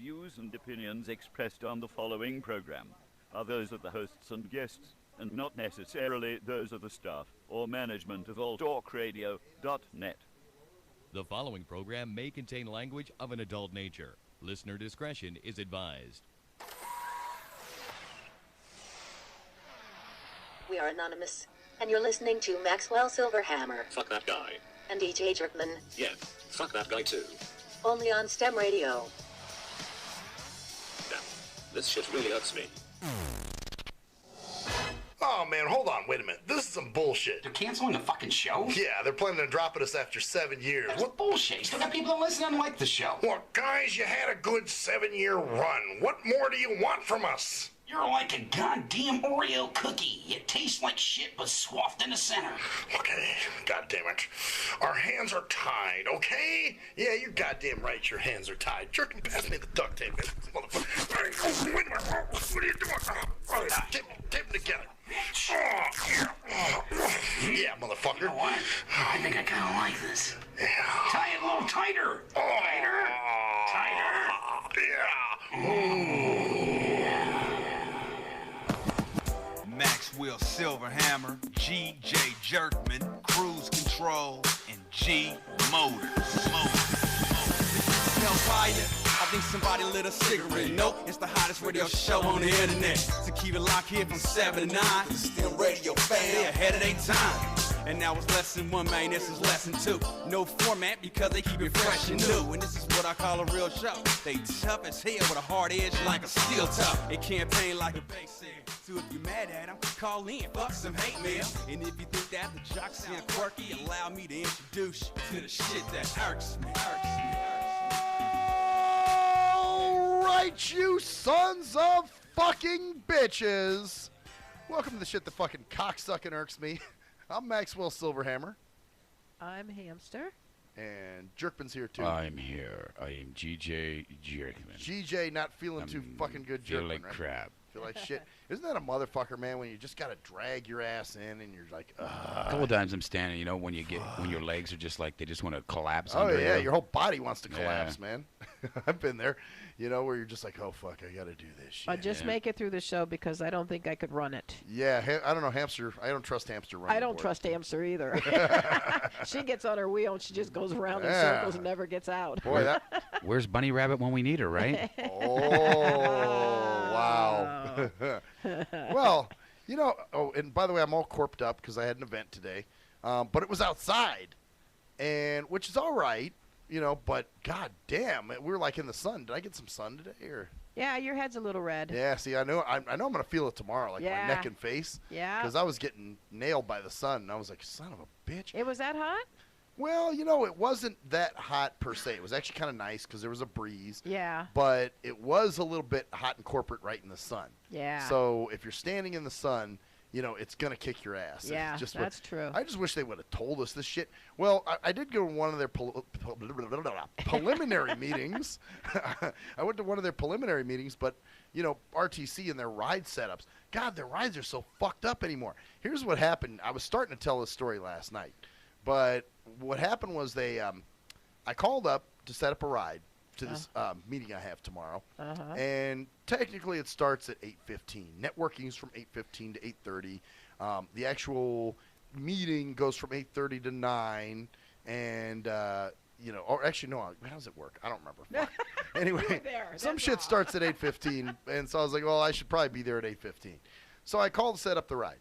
views and opinions expressed on the following program are those of the hosts and guests, and not necessarily those of the staff or management of alltalkradio.net. The following program may contain language of an adult nature. Listener discretion is advised. We are anonymous, and you're listening to Maxwell Silverhammer. Fuck that guy. And DJ Jerkman. Yeah, fuck that guy too. Only on STEM Radio. Damn, this shit really hurts me. Oh man, hold on, wait a minute. This is some bullshit. They're canceling the fucking show? Yeah, they're planning on dropping us after 7 years. That's bullshit. You still got people that listen and like the show. Look, guys, you had a good 7-year run. What more do you want from us? You're like a goddamn Oreo cookie. You taste like shit but swathed in the center. Okay, goddamn it. Our hands are tied, okay? Yeah, you're goddamn right, your hands are tied. Jerkin, pass me the duct tape. Motherfucker. Wait a minute. What are you doing? Tape them together. Yeah, motherfucker. You know what? I think I kind of like this. Yeah. Tie it a little tighter. Tighter. Maxwell Silverhammer, G.J. Jerkman, Cruise Control, and G Motors. Hellfire, I think somebody lit a cigarette. Nope, it's the hottest radio show on the internet. So keep it locked here from 7 to 9. STIM Radio fam, they ahead of their time. And now it's lesson 1, man, this is lesson 2. No format because they keep it fresh and new. And this is what I call a real show. They tough as hell with a hard edge like a steel toe. It campaign like a base seal. So if you're mad at them, call in, fuck some hate mail. And if you think that the jocks sound quirky, allow me to introduce you to the shit that irks me. All right, you sons of fucking bitches. Welcome to the shit that fucking cocksucking irks me. I'm Maxwell Silverhammer. I'm Hampster. And Jerkman's here, too. I'm here. I am G.J. Jerkman. G.J. not feeling too fucking good, feel Jerkman, like right? crap. Feel like shit. Isn't that a motherfucker, man, when you just got to drag your ass in and you're like, ugh. A couple times I'm standing, you know, when your legs are just like, they just want to collapse. Oh, under yeah, you. your whole body wants to collapse, man. I've been there, you know, where you're just like, oh, fuck, I got to do this shit. But just make it through the show because I don't think I could run it. Yeah, I don't know, Hamster. I don't trust Hamster running. I don't trust Hamster either. She gets on her wheel and she just goes around in circles and never gets out. Boy, Where's Bunny Rabbit when we need her, right? Oh, wow. Well, you know, and by the way, I'm all corped up because I had an event today, but it was outside, and which is all right, you know, but god damn, we were like in the sun. Did I get some sun today, or? Yeah, your head's a little red. Yeah, see, I know I'm going to feel it tomorrow, like my neck and face. Yeah. Because I was getting nailed by the sun, and I was like, son of a bitch. It was that hot? Well, you know, it wasn't that hot per se. It was actually kind of nice because there was a breeze. Yeah. But it was a little bit hot and corporate right in the sun. Yeah. So if you're standing in the sun, you know, it's going to kick your ass. Yeah, that's true. I just wish they would have told us this shit. Well, I did go to one of their preliminary meetings. I went to one of their preliminary meetings, but, you know, RTC and their ride setups. God, their rides are so fucked up anymore. Here's what happened. I was starting to tell this story last night. But what happened was I called up to set up a ride to this meeting I have tomorrow. And technically it starts at 8:15. Networking is from 8:15 to 8:30. The actual meeting goes from 8:30 to 9. And, you know, or actually, no, how does it work? I don't remember. Anyway, some shit starts at 8:15. And so I was like, well, I should probably be there at 8:15. So I called to set up the ride.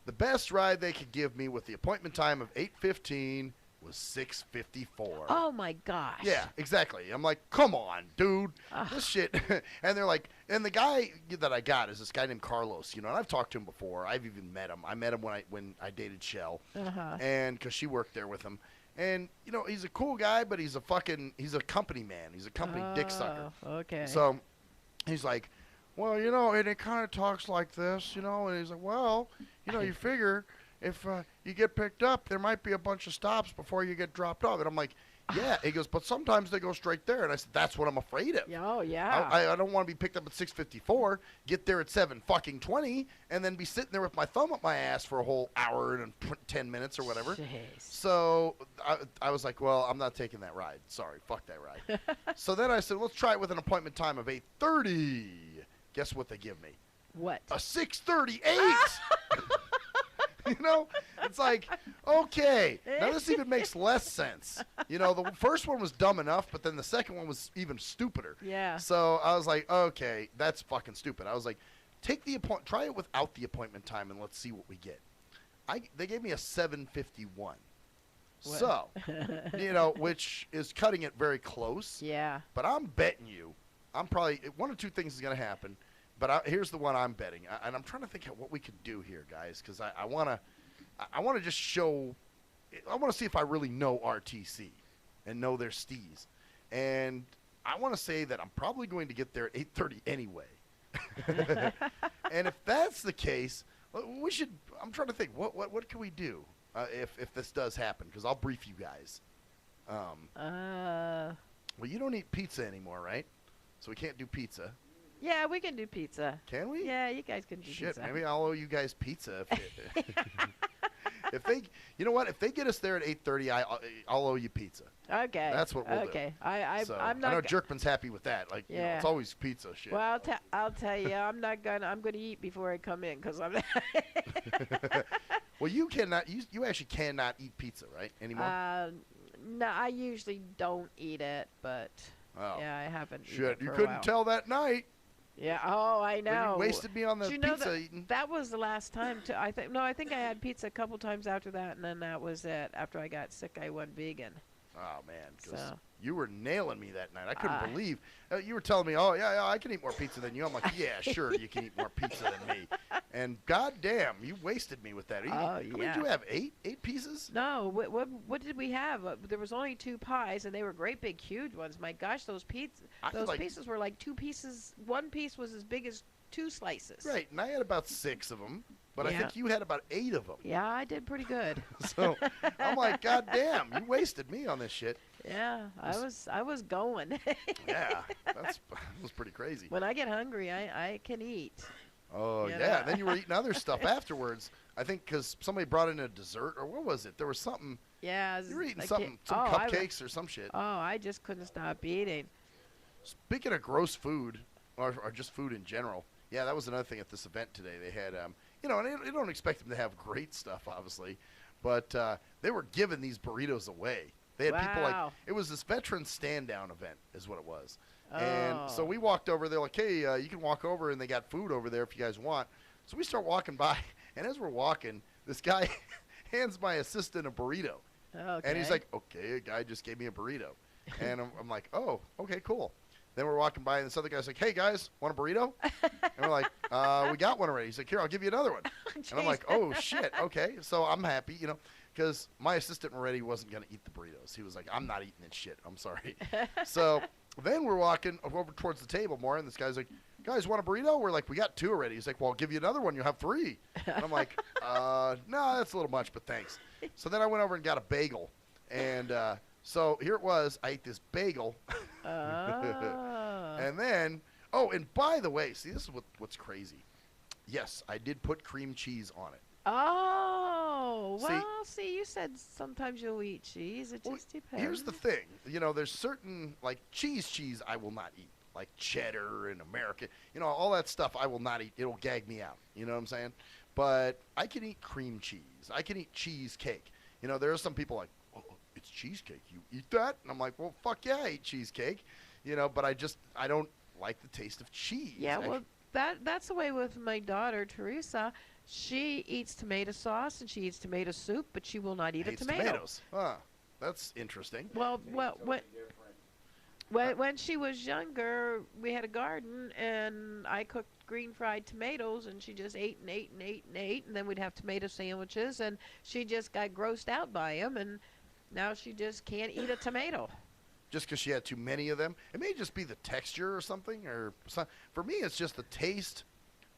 The best ride they could give me with the appointment time of 8:15 was 6:54. Oh, my gosh. Yeah, exactly. I'm like, come on, dude. This shit. And they're like, and the guy that I got is this guy named Carlos, you know, and I've talked to him before. I've even met him. I met him when I dated Shell. And because she worked there with him. And, you know, he's a cool guy, but he's a company man. He's a company dick sucker. Okay. So he's like, well, you know, and it kind of talks like this, you know, and he's like, well, you know, you figure if you get picked up, there might be a bunch of stops before you get dropped off. And I'm like, Yeah. He goes, but sometimes they go straight there. And I said, that's what I'm afraid of. Oh, yeah. I don't want to be picked up at 6:54, get there at 7:20, and then be sitting there with my thumb up my ass for a whole hour and 10 minutes or whatever. Jeez. So I was like, well, I'm not taking that ride. Sorry, fuck that ride. So then I said, let's try it with an appointment time of 8:30. Guess what they give me? What? A 6:38. You know, it's like, okay, now this even makes less sense. You know, the first one was dumb enough, but then the second one was even stupider. Yeah. So I was like, okay, that's fucking stupid. I was like, try it without the appointment time, and let's see what we get. They gave me a 7:51. So, you know, which is cutting it very close. Yeah. But I'm betting you, one or two things is going to happen. But here's the one I'm betting, and I'm trying to think of what we could do here, guys, because I want to just show, I want to see if I really know RTC and know their stees, and I want to say that I'm probably going to get there at 8:30 anyway. And if that's the case, we should. I'm trying to think what can we do if this does happen, because I'll brief you guys. Well, you don't eat pizza anymore, right? So we can't do pizza. Yeah, we can do pizza. Can we? Yeah, you guys can do Shit, pizza. maybe I'll owe you guys pizza. If they, you know what? If they get us there at 8:30, I'll owe you pizza. Okay. That's what we'll do. Okay. So, I'm not. I know Jerkman's happy with that. Like, you know, it's always pizza shit. Well, I'll tell you, I'm gonna eat before I come in, because I'm. Well, you cannot. You actually cannot eat pizza, right? Anymore. No, I usually don't eat it, but yeah, I haven't. Shit, eaten it you for a couldn't while. tell that night. Yeah. Oh, I know. You wasted me on the you know pizza eating. That was the last time. I think I had pizza a couple times after that, and then that was it. After I got sick, I went vegan. Oh man, 'cause So. you were nailing me that night. I couldn't believe you were telling me, "Oh yeah, I can eat more pizza than you." I'm like, "Yeah, sure, you can eat more pizza than me." And goddamn, you wasted me with that. How many did you have? Eight pieces? No, what did we have? There was only 2 pies, and they were great big, huge ones. My gosh, those pieces were like 2 pieces. One piece was as big as 2 slices. Right, and I had about 6 of them. But I think you had about 8 of them. Yeah, I did pretty good. So I'm like, God damn, you wasted me on this shit. Yeah, I was going. Yeah, that was pretty crazy. When I get hungry, I can eat. Oh, yeah. Then you were eating other stuff afterwards. I think because somebody brought in a dessert, or what was it? There was something. Yeah. You were eating some cupcakes or some shit. Oh, I just couldn't stop eating. Speaking of gross food, or just food in general, yeah, that was another thing at this event today. They had, you know, and you don't expect them to have great stuff, obviously, but they were giving these burritos away. They had people like, it was this veteran stand-down event is what it was. And so we walked over. They're like, hey, you can walk over, and they got food over there if you guys want. So we start walking by, and as we're walking, this guy hands my assistant a burrito. Okay. And he's like, okay, a guy just gave me a burrito. And I'm like, oh, okay, cool. Then we're walking by, and this other guy's like, hey, guys, want a burrito? And we're like, we got one already. He's like, here, I'll give you another one. And I'm like, oh, shit, okay. So I'm happy, you know, because my assistant already wasn't going to eat the burritos. He was like, I'm not eating this shit. I'm sorry. So then we're walking over towards the table more, and this guy's like, guys, want a burrito? We're like, we got 2 already. He's like, well, I'll give you another one. You'll have 3. And I'm like, no, that's a little much, but thanks. So then I went over and got a bagel, and so here it was. I ate this bagel. And then, and by the way, see, this is what's crazy. Yes, I did put cream cheese on it. Oh, well, see, you said sometimes you'll eat cheese. It just depends. Here's the thing. You know, there's certain, like, cheese I will not eat. Like cheddar and American. You know, all that stuff I will not eat. It'll gag me out. You know what I'm saying? But I can eat cream cheese. I can eat cheesecake. You know, there are some people like, oh, it's cheesecake. You eat that? And I'm like, well, fuck yeah, I eat cheesecake. You know, but I don't like the taste of cheese. Yeah, well, that's the way with my daughter, Teresa. She eats tomato sauce and she eats tomato soup, but she will not eat a tomato. Tomatoes. Huh. That's interesting. Well, when she was younger, we had a garden, and I cooked green fried tomatoes, and she just ate and ate and ate and ate, and then we'd have tomato sandwiches, and she just got grossed out by them, and now she just can't eat a tomato. Just because she had too many of them? It may just be the texture or something, or for me, it's just the taste,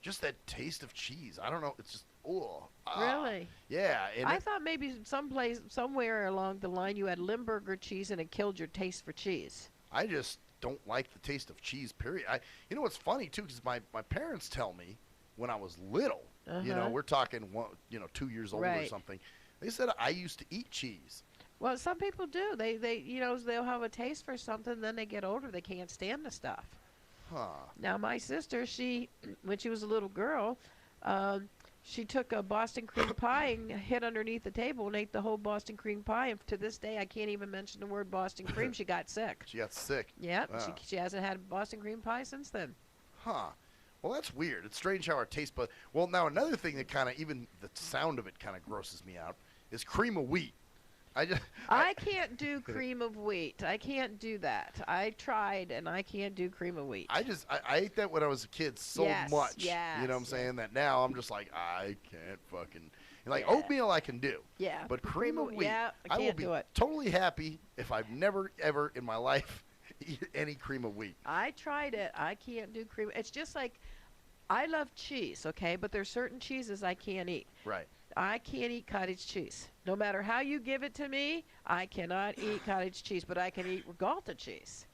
just that taste of cheese. I don't know. It's just, oh. Really? Yeah. And I thought maybe somewhere along the line you had Limburger cheese and it killed your taste for cheese. I just don't like the taste of cheese, period. You know what's funny, too, because my parents tell me when I was little, we're talking, 2 years old or something, they said I used to eat cheese. Well, some people do. They they'll have a taste for something, then they get older, they can't stand the stuff. Huh. Now, my sister, when she was a little girl, she took a Boston cream pie and hid underneath the table and ate the whole Boston cream pie. And to this day, I can't even mention the word Boston cream. She got sick. She got sick. Yeah, she hasn't had Boston cream pie since then. Huh. Well, that's weird. It's strange how our taste buds. Well, now another thing that kind of, even the sound of it kind of grosses me out is cream of wheat. I can't do cream of wheat. I can't do that. I tried, and I can't do cream of wheat. I ate that when I was a kid so much. Yes, you know what I'm saying? That now I'm just like, I can't fucking. Like oatmeal I can do. Yeah. But cream of wheat, I I will can't be do it. totally happy if I've never, ever in my life eat any cream of wheat. I tried it. I can't do cream. It's just like, I love cheese, okay? But there's certain cheeses I can't eat. Right. I can't eat cottage cheese. No matter how you give it to me, I cannot eat cottage cheese, but I can eat Regalta cheese.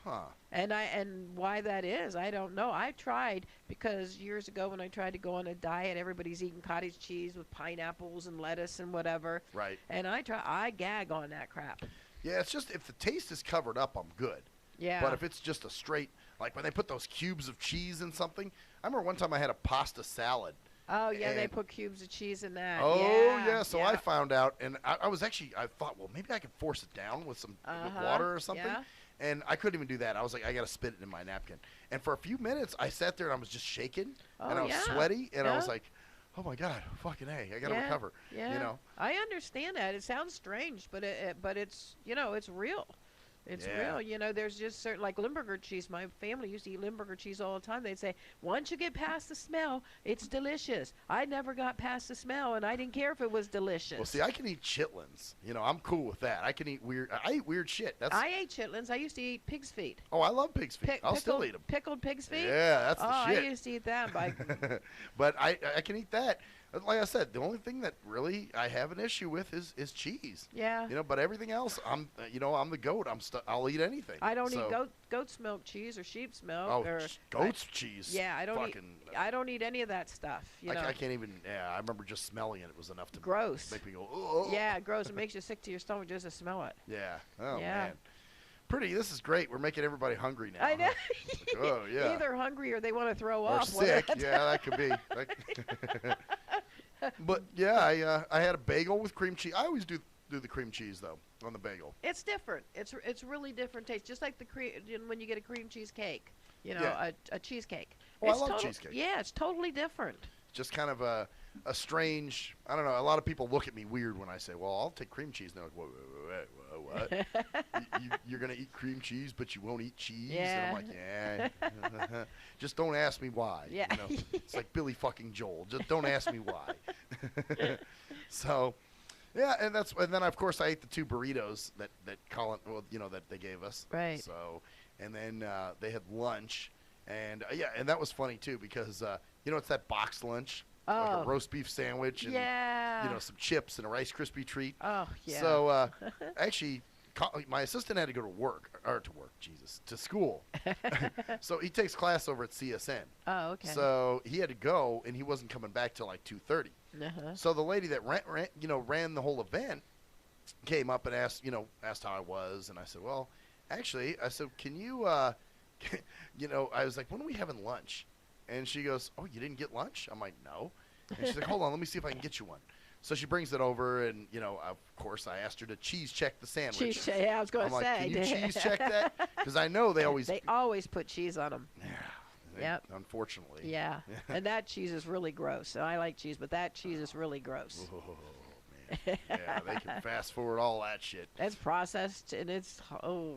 Huh. And why that is, I don't know. I tried because years ago when I tried to go on a diet, everybody's eating cottage cheese with pineapples and lettuce and whatever. Right. And I gag on that crap. Yeah, it's just if the taste is covered up, I'm good. Yeah. But if it's just a straight, like when they put those cubes of cheese in something, I remember one time I had a pasta salad. Oh, yeah, they put cubes of cheese in that. Oh, yeah. So I found out, and I thought, well, maybe I could force it down with some with water or something. Yeah. And I couldn't even do that. I was like, I got to spit it in my napkin. And for a few minutes, I sat there and I was just shaking, and I was sweaty, and I was like, oh, my God, fucking A, I got to recover. Yeah. You know? I understand that. It sounds strange, but it's, it's real. It's real. There's just certain, like Limburger cheese. My family used to eat Limburger cheese all the time. They'd say, once you get past the smell, it's delicious. I never got past the smell, and I didn't care if it was delicious. Well, see, I can eat chitlins. I'm cool with that. I can eat weird. I eat weird shit. I ate chitlins. I used to eat pig's feet. Oh, I love pig's feet. I'll still eat them. Pickled pig's feet? Yeah, that's the shit. I used to eat that. But I can eat that. Like I said, the only thing that really I have an issue with is cheese. Yeah. But everything else, I'm the goat. I'll eat anything. I don't eat goat's milk cheese or sheep's milk. Oh, goat's cheese. Yeah, I don't eat any of that stuff. I can't even. Yeah, I remember just smelling it. It was enough to gross. Make me go. Oh. Yeah, gross. It makes you sick to your stomach just to smell it. Yeah. Oh man. Pretty. This is great. We're making everybody hungry now. I know. Huh? Like, oh yeah. Either hungry or they want to throw or up. sick. Yeah, that could be. But yeah, I had a bagel with cream cheese. I always do the cream cheese though on the bagel. It's different. It's really different taste. Just like when you get a cream cheese cake, a cheesecake. Oh, I love cheesecake. Yeah, it's totally different. Just kind of a strange. I don't know. A lot of people look at me weird when I say, "Well, I'll take cream cheese." And they're like, "What? You're gonna eat cream cheese, but you won't eat cheese?" Yeah. And I'm like, "Yeah." Just don't ask me why. Yeah. It's like Billy fucking Joel. Just don't ask me why. So, yeah, and then of course I ate the 2 burritos that Colin, that they gave us. Right. So, and then they had lunch, and and that was funny too because it's that box lunch. Like a roast beef sandwich and some chips and a Rice Krispie treat. Oh, yeah. So actually, my assistant had to go to school. So he takes class over at CSN. Oh, okay. So he had to go, and he wasn't coming back till like 2:30. Uh-huh. So the lady that ran the whole event came up and asked how I was, and I said, well, actually, can you, I was like, when are we having lunch? And she goes, oh, you didn't get lunch? I'm like, no. And she's like, hold on, let me see if I can get you one. So she brings it over, and, of course, I asked her to cheese check the sandwich. I was going to say. Can you cheese check that? Because I know they always put cheese on them. Yeah. Unfortunately. Yeah. And that cheese is really gross. I like cheese, but that cheese is really gross. Oh, man. Yeah, they can fast forward all that shit. It's processed, and it's horrible.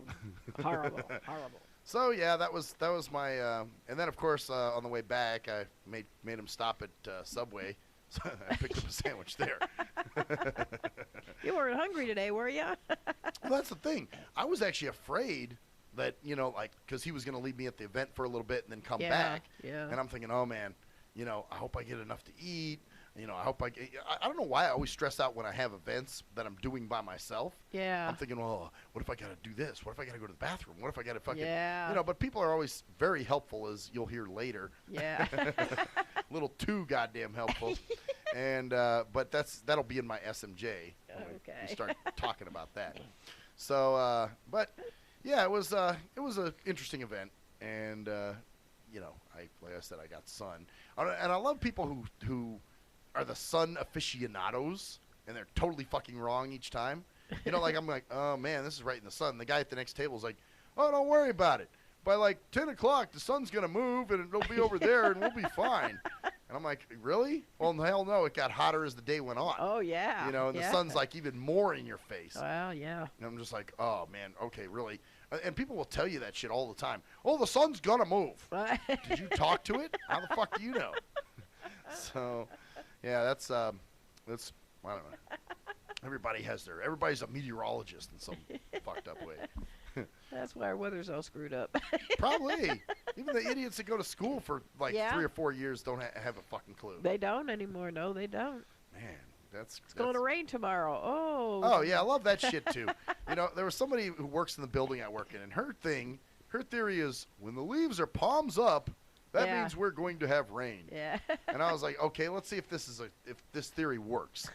Horrible. So yeah, that was my, and then of course on the way back I made him stop at Subway, so I picked up a sandwich there. You weren't hungry today, were you? Well, that's the thing. I was actually afraid that because he was going to leave me at the event for a little bit and then come back. Yeah. And I'm thinking, oh man, I hope I get enough to eat. I hope I don't know why I always stress out when I have events that I'm doing by myself. Yeah. I'm thinking, well, what if I got to do this? What if I got to go to the bathroom? What if I got to fucking, Yeah. but people are always very helpful, as you'll hear later. Yeah. A little too goddamn helpful. And, but that'll be in my SMJ. When we start talking about that. So, but yeah, it was an interesting event. And, like I said, I got sun. And I love people who are the sun aficionados, and they're totally fucking wrong each time. Like I'm like, oh man, this is right in the sun. The guy at the next table is like, oh, don't worry about it. By like 10 o'clock, the sun's gonna move and it'll be over there, and we'll be fine. And I'm like, really? Well, hell no. It got hotter as the day went on. Oh yeah. And the sun's like even more in your face. Well, yeah. And I'm just like, oh man, okay, really. And people will tell you that shit all the time. Oh, the sun's gonna move. Did you talk to it? How the fuck do you know? So. Yeah, that's I don't know. Everybody's a meteorologist in some fucked up way. That's why our weather's all screwed up. Probably. Even the idiots that go to school for like 3 or 4 years don't have a fucking clue. They don't anymore. No, they don't. Man, it's going to rain tomorrow. Oh yeah, I love that shit too. There was somebody who works in the building I work in, and her theory is when the leaves are palms up, that means we're going to have rain. Yeah. And I was like, okay, let's see if this theory works.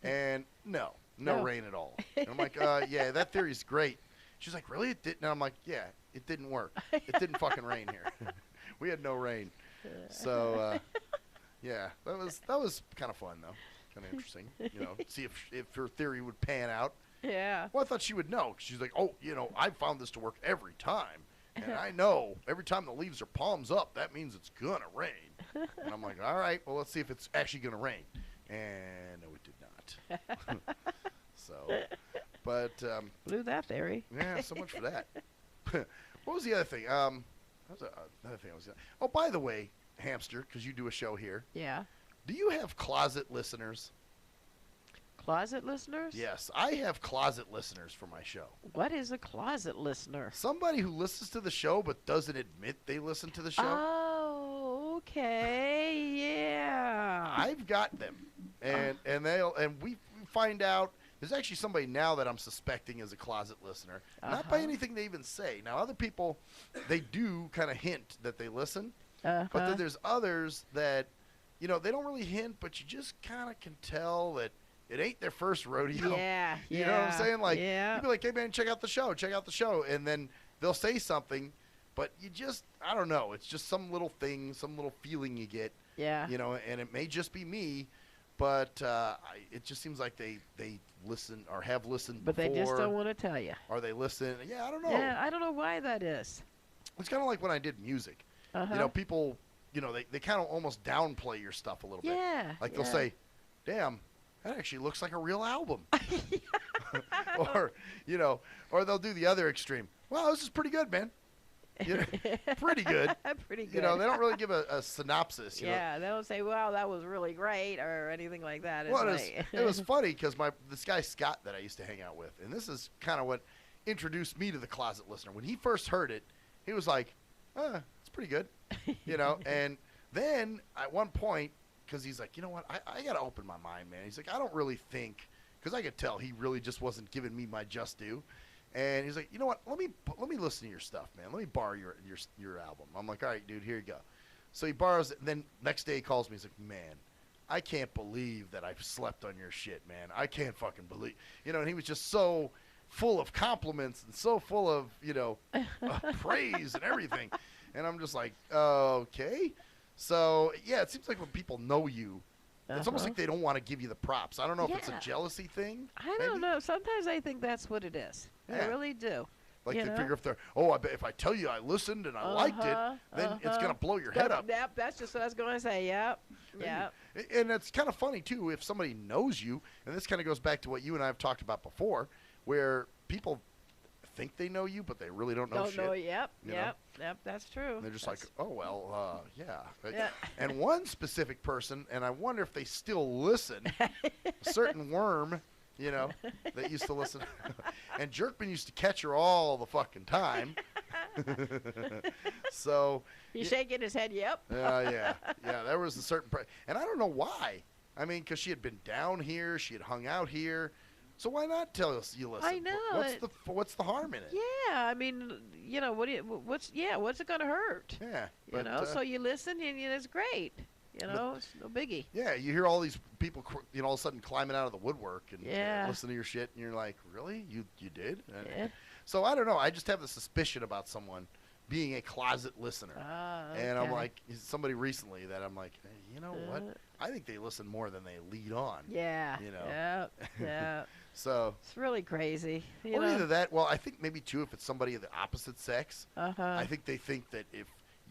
And no rain at all. And I'm like, yeah, that theory's great. She's like, really? It didn't? And I'm like, yeah, it didn't work. It didn't fucking rain here. We had no rain. So, yeah, that was kind of fun though, kind of interesting. See if her theory would pan out. Yeah. Well, I thought she would know. She's like, oh, I've found this to work every time. And I know every time the leaves are palms up, that means it's going to rain. And I'm like, all right, well, let's see if it's actually going to rain. And no, it did not. So, but. Blew that theory. Yeah, so much for that. What was the other thing? Another thing oh, by the way, Hamster, because you do a show here. Yeah. Do you have closet listeners? Closet listeners? Yes, I have closet listeners for my show. What is a closet listener? Somebody who listens to the show but doesn't admit they listen to the show. Oh, okay, yeah. I've got them, and we find out there's actually somebody now that I'm suspecting is a closet listener. Not by anything they even say. Now, other people, they do kind of hint that they listen, but then there's others that, they don't really hint, but you just kind of can tell that it ain't their first rodeo. Yeah, you know what I'm saying? Like, you'd be like, hey, man, check out the show. And then they'll say something, but you just, I don't know. It's just some little thing, some little feeling you get. Yeah. And it may just be me, but it just seems like they listen or have listened but before. But they just don't want to tell you. Or they listen. Yeah, I don't know. Yeah, I don't know why that is. It's kind of like when I did music. People, they kind of almost downplay your stuff a little bit. Yeah. Like they'll say, damn, that actually looks like a real album. or they'll do the other extreme. Wow, this is pretty good, man. Pretty good. Pretty good. They don't really give a synopsis. They don't say, "Wow, that was really great" or anything like that. It was funny because this guy Scott that I used to hang out with, and this is kind of what introduced me to the closet listener. When he first heard it, he was like, "It's pretty good," And then at one point, because he's like, you know what, I got to open my mind, man. He's like, I don't really think, because I could tell he really just wasn't giving me my just due. And he's like, you know what, let me listen to your stuff, man. Let me borrow your album. I'm like, all right, dude, here you go. So he borrows it, and then next day he calls me. He's like, man, I can't believe that I've slept on your shit, man. I can't fucking believe, and he was just so full of compliments and so full of, praise and everything. And I'm just like, okay. So, yeah, it seems like when people know you, it's almost like they don't want to give you the props. I don't know if it's a jealousy thing. I don't know. Sometimes I think that's what it is. I really do. Like they figure if I tell you I listened and I liked it, then it's going to blow your head up. Yep, that's just what I was going to say. Yep. And it's kind of funny, too, if somebody knows you, and this kind of goes back to what you and I have talked about before, where people think they know you, but they really don't know shit. Yep, that's true. And they're just like, oh, well, yeah. And one specific person, and I wonder if they still listen, a certain worm, that used to listen. And Jerkman used to catch her all the fucking time. So. He's shaking his head, yep. Yeah, there was a certain and I don't know why. I mean, because she had been down here, she had hung out here. So why not tell us you listen? I know. What's the harm in it? Yeah, I mean, you know, what's it gonna hurt? Yeah, you know. So you listen, and it's great. You know, it's no biggie. Yeah, you hear all these people, you know, all of a sudden climbing out of the woodwork and listen to your shit, and you're like, really? You did? Yeah. So I don't know. I just have the suspicion about someone being a closet listener. Okay. And I'm like, somebody recently that I'm like, hey, you know what? I think they listen more than they lead on. Yeah. You know? Yeah. So it's really crazy. Or either that, well, I think maybe too, if it's somebody of the opposite sex, I think they think that if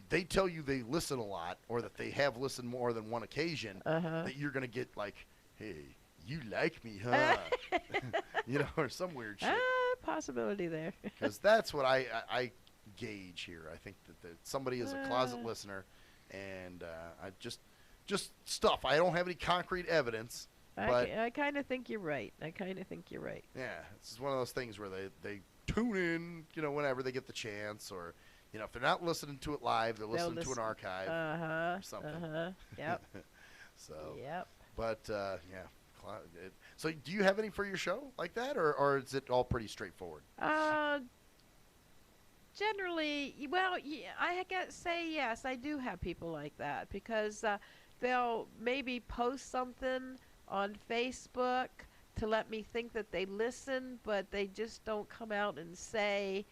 they tell you they listen a lot or that they have listened more than one occasion, that you're going to get like, hey, you like me, huh? You know, or some weird shit. Possibility there. Because that's what I gauge here. I think that somebody is a closet listener, and I just stuff. I don't have any concrete evidence. But I kind of think you're right. Yeah, it's one of those things where they tune in, you know, whenever they get the chance, or, you know, if they're not listening to it live, they're listening to an archive or something. Yep. So. Yep. But yeah. So do you have any for your show like that, or is it all pretty straightforward? Generally, well, yeah, I gotta say yes. I do have people like that because they'll maybe post something on Facebook to let me think that they listen, but they just don't come out and say,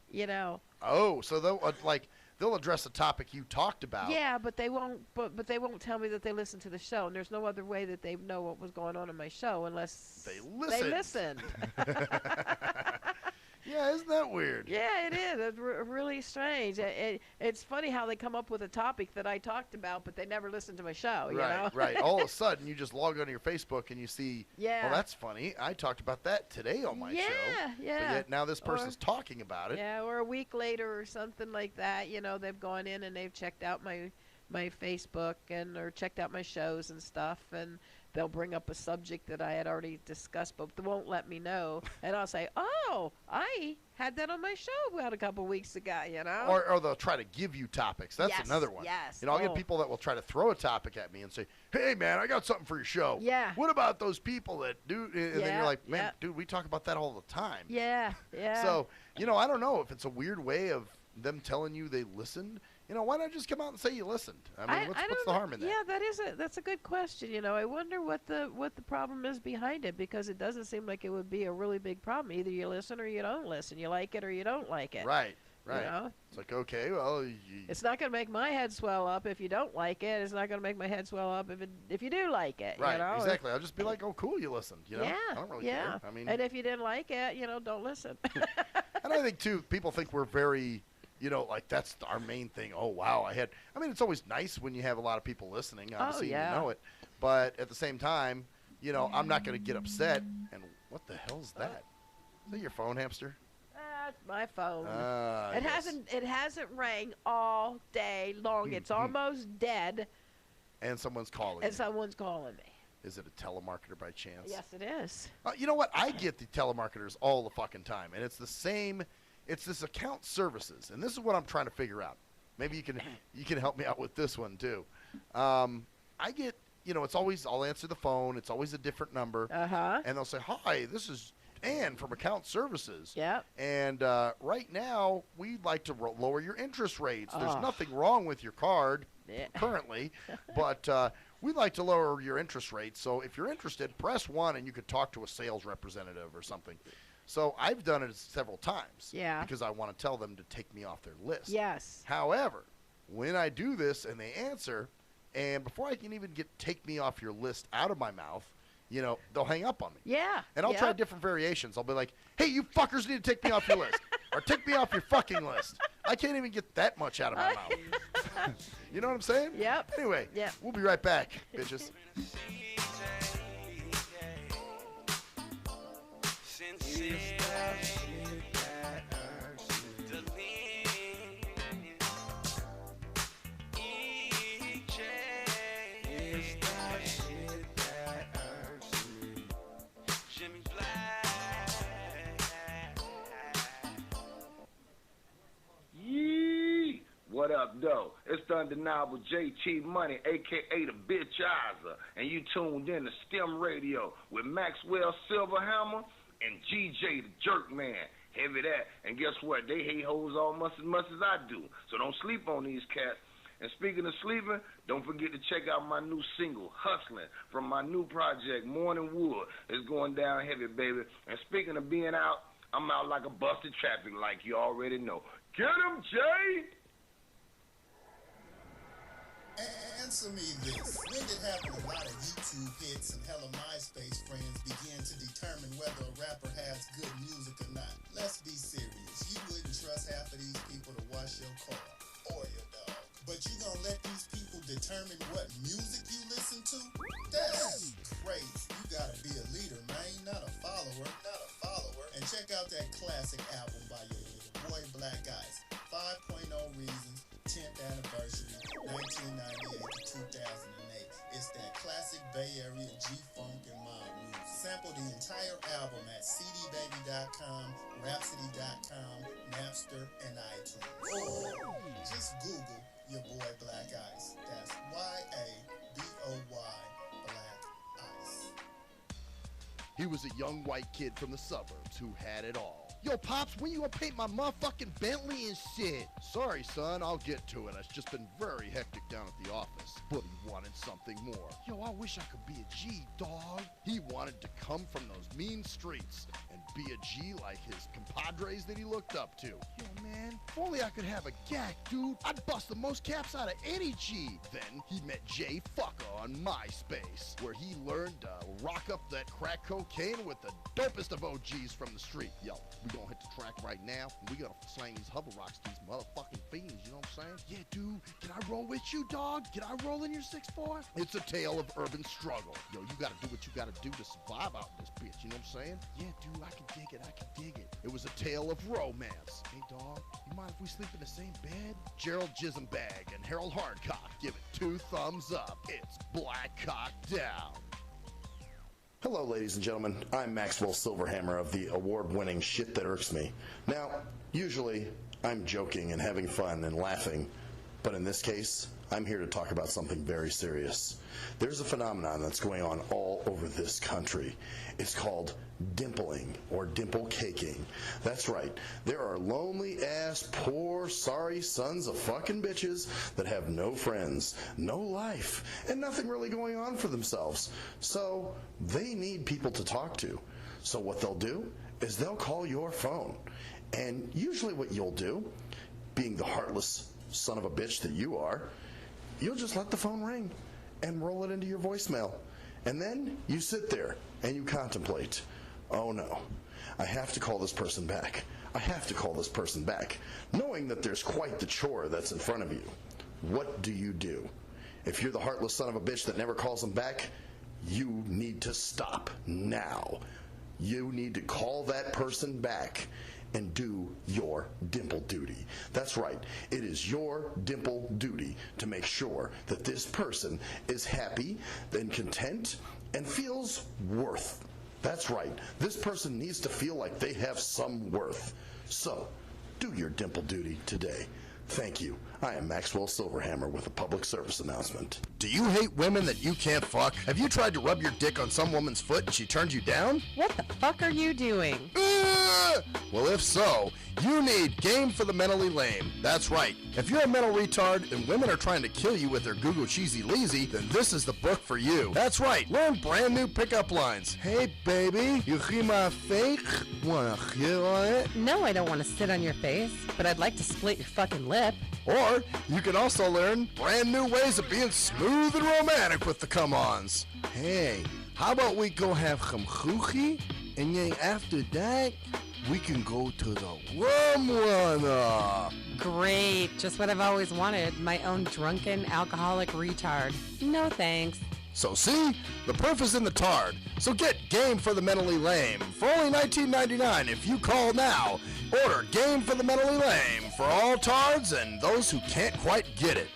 you know. Oh, so they'll address a topic you talked about. Yeah, but they won't. But they won't tell me that they listened to the show, and there's no other way that they know what was going on in my show unless they listened. Yeah, isn't that weird? Yeah, it is. It's really strange. It's funny how they come up with a topic that I talked about, but they never listen to my show. You know? Right. All of a sudden, you just log onto your Facebook and you see, yeah, well, that's funny. I talked about that today on my show. Yeah. But yet now this person's talking about it. Yeah, or a week later or something like that. You know, they've gone in and they've checked out my Facebook or checked out my shows and stuff, and they'll bring up a subject that I had already discussed, but they won't let me know. And I'll say, oh, I had that on my show about a couple weeks ago, you know? Or they'll try to give you topics. That's another one. Yes. You know, I'll get people that will try to throw a topic at me and say, hey, man, I got something for your show. Yeah. What about those people that do? And then you're like, man, dude, we talk about that all the time. Yeah. So, you know, I don't know if it's a weird way of them telling you they listened. You know, why not just come out and say you listened? I mean, what's the harm in that? Yeah, that's a good question. You know, I wonder what the problem is behind it, because it doesn't seem like it would be a really big problem. Either you listen or you don't listen. You like it or you don't like it. Right. You know? It's like, okay, well, it's not going to make my head swell up if you don't like it. It's not going to make my head swell up if you do like it. Right. You know? Exactly. I'll just be like, oh, cool, you listened. You know? Yeah. I don't really care. I mean, and if you didn't like it, you know, don't listen. And I think too, people think we're very. You know, like that's our main thing. Oh, wow. I mean, it's always nice when you have a lot of people listening. Obviously, you know it. But at the same time, you know, I'm not going to get upset. And what the hell's that? Is that your phone, Hamster? That's my phone. Yes. It hasn't rang all day long. It's almost dead. And someone's calling. Someone's calling me. Is it a telemarketer by chance? Yes, it is. You know what? I get the telemarketers all the fucking time. And it's the same. It's this account services, and this is what I'm trying to figure out. Maybe you can help me out with this one too. I get, you know, it's always, I'll answer the phone. It's always a different number. And they'll say, hi, this is Ann from account services. Yeah. And right now we'd like to lower your interest rates. There's nothing wrong with your card currently, but we'd like to lower your interest rates. So if you're interested, press 1 and you could talk to a sales representative or something. So I've done it several times. Yeah. Because I want to tell them to take me off their list. Yes. However, when I do this and they answer, and before I can even get take me off your list out of my mouth, you know, they'll hang up on me. Yeah. And I'll try different variations. I'll be like, hey, you fuckers need to take me off your list. Or take me off your fucking list. I can't even get that much out of my mouth. You know what I'm saying? Yep. Anyway, yep. We'll be right back, bitches. What up, though? It's the undeniable JT Money, a.k.a. the Bitchizer, and you tuned in to STIM Radio with Maxwell Silverhammer and GJ the Jerkman. Heavy that. And guess what? They hate hoes almost as much as I do, so don't sleep on these cats. And speaking of sleeping, don't forget to check out my new single, Hustling, from my new project, Morning Wood. It's going down heavy, baby. And speaking of being out, I'm out like a busted traffic, like you already know. Get him, Jay! Answer me this. When did having a lot of YouTube hits and hella MySpace friends begin to determine whether a rapper has good music or not? Let's be serious. You wouldn't trust half of these people to wash your car or your dog. But you gonna let these people determine what music you listen to? That's crazy. You gotta be a leader, man, not a follower. And check out that classic album by your boy Black Ice, 5.0 Reasons, 10th Anniversary, 1998 to 2008. It's that classic Bay Area G-Funk and mob music. Sample the entire album at cdbaby.com, rhapsody.com, Napster, and iTunes. Or just Google your boy Black Ice. That's Y-A-B-O-Y, Black Ice. He was a young white kid from the suburbs who had it all. Yo, Pops, when you gonna paint my motherfucking Bentley and shit? Sorry, son, I'll get to it. It's just been very hectic down at the office. But he wanted something more. Yo, I wish I could be a G, dog. He wanted to come from those mean streets and be a G like his compadres that he looked up to. Yo, man, if only I could have a gack, dude. I'd bust the most caps out of any G. Then he met Jay Fucker on MySpace, where he learned to rock up that crack cocaine with the dopest of OGs from the street. Yo, we gonna hit the track right now, and we gonna slang these hover rocks to these motherfucking fiends, you know what I'm saying? Yeah, dude, can I roll with you, dog? Can I roll in your 6'4"? It's a tale of urban struggle. Yo, you gotta do what you gotta do to survive out in this bitch, you know what I'm saying? Yeah, dude, I can dig it. It was a tale of romance. Hey, dog, you mind if we sleep in the same bed? Gerald Jisenbag and Harold Hardcock give it 2 thumbs up. It's Black Cock Down. Hello, ladies and gentlemen. I'm Maxwell Silverhammer of the award-winning Shit That Irks Me. Now, usually, I'm joking and having fun and laughing, but in this case, I'm here to talk about something very serious. There's a phenomenon that's going on all over this country. It's called dimpling or dimple caking. That's right. There are lonely-ass, poor, sorry sons of fucking bitches that have no friends, no life, and nothing really going on for themselves. So they need people to talk to. So what they'll do is they'll call your phone. And usually what you'll do, being the heartless son of a bitch that you are, you'll just let the phone ring and roll it into your voicemail. And then you sit there and you contemplate, oh no, I have to call this person back. I have to call this person back, knowing that there's quite the chore that's in front of you. What do you do? If you're the heartless son of a bitch that never calls them back, you need to stop now. You need to call that person back and do your dimple duty. That's right. It is your dimple duty to make sure that this person is happy and content and feels worth. That's right. This person needs to feel like they have some worth. So, do your dimple duty today. Thank you. I am Maxwell Silverhammer with a public service announcement. Do you hate women that you can't fuck? Have you tried to rub your dick on some woman's foot and she turned you down? What the fuck are you doing? Well, if so, you need Game for the Mentally Lame. That's right. If you're a mental retard and women are trying to kill you with their Google cheesy leasy, then this is the book for you. That's right. Learn brand new pickup lines. Hey, baby, you hear my fake? Wanna hit on it? No, I don't want to sit on your face, but I'd like to split your fucking lip. Or you can also learn brand new ways of being smooth and romantic with the come-ons. Hey, how about we go have some choochie, and then after that, we can go to the rum one. Great, just what I've always wanted, my own drunken alcoholic retard. No thanks. So see, the proof is in the tard. So get Game for the Mentally Lame for only $19.99 if you call now. Order Game for the Mentally Lame for all tards and those who can't quite get it.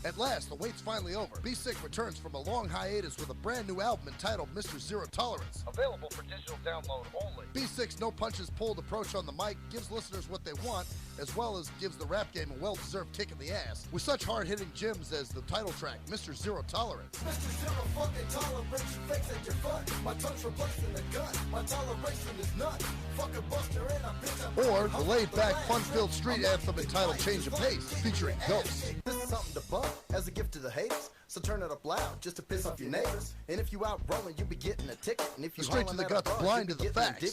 At last, the wait's finally over. Be Sick returns from a long hiatus with a brand new album entitled Mr. Zero Tolerance. Available for digital download only. Be Sick's no punches pulled approach on the mic gives listeners what they want, as well as gives the rap game a well-deserved kick in the ass, with such hard-hitting gems as the title track, Mr. Zero Tolerance. Mr. Zero fucking tolerance, you fakes at your fun. My tongue's replacing the gun. My toleration is none. Fucking buster and a bitch. Or the laid-back, fun-filled street anthem entitled Change of Pace, featuring Ghost. This is something to bump as a gift to the haters. So turn it up loud just to piss off your neighbors. And if you out rolling, you'll be getting a ticket. And if you Straight to the guts, blind to the facts.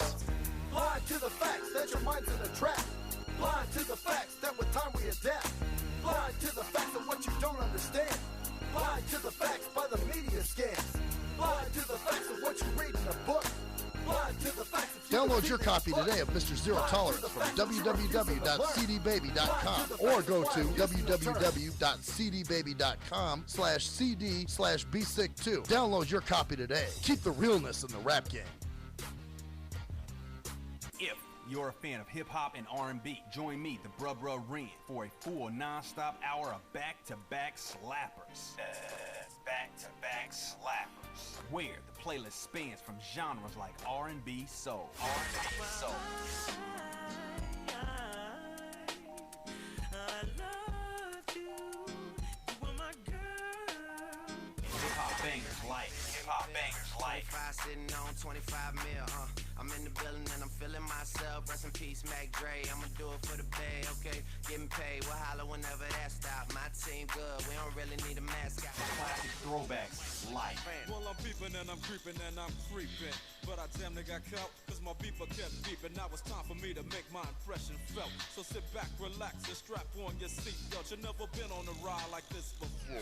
Blind to the facts that your mind's in a trap. Blind to the facts that with time we adapt. Blind to the facts of what you don't understand. Blind to the facts by the media scams. Blind to the facts of what you read in a book. Blind to the facts of Download your copy today of Mr. Zero Tolerance from www.cdbaby.com or go to www.cdbaby.com/cd/bsick2. Download your copy today. Keep the realness in the rap game. If you're a fan of hip-hop and R&B, join me, the Bruh Ren, for a full non-stop hour of back-to-back slappers. Back-to-back slappers. Where the playlist spans from genres like R&B, soul. Hip-hop bangers like 25 sitting on 25 mil, I'm in the building and I'm feeling myself. Rest in peace, Mac Dre. I'ma do it for the bay, okay? Getting paid, we'll holler whenever that stop. My team good, we don't really need a mascot. classic throwbacks like Well, I'm peeping and I'm creeping and I'm creeping, but I damn near got caught cause my beeper kept beeping. Now it's time for me to make my impression felt. So sit back, relax, and strap on your seatbelt. You've never been on a ride like this before.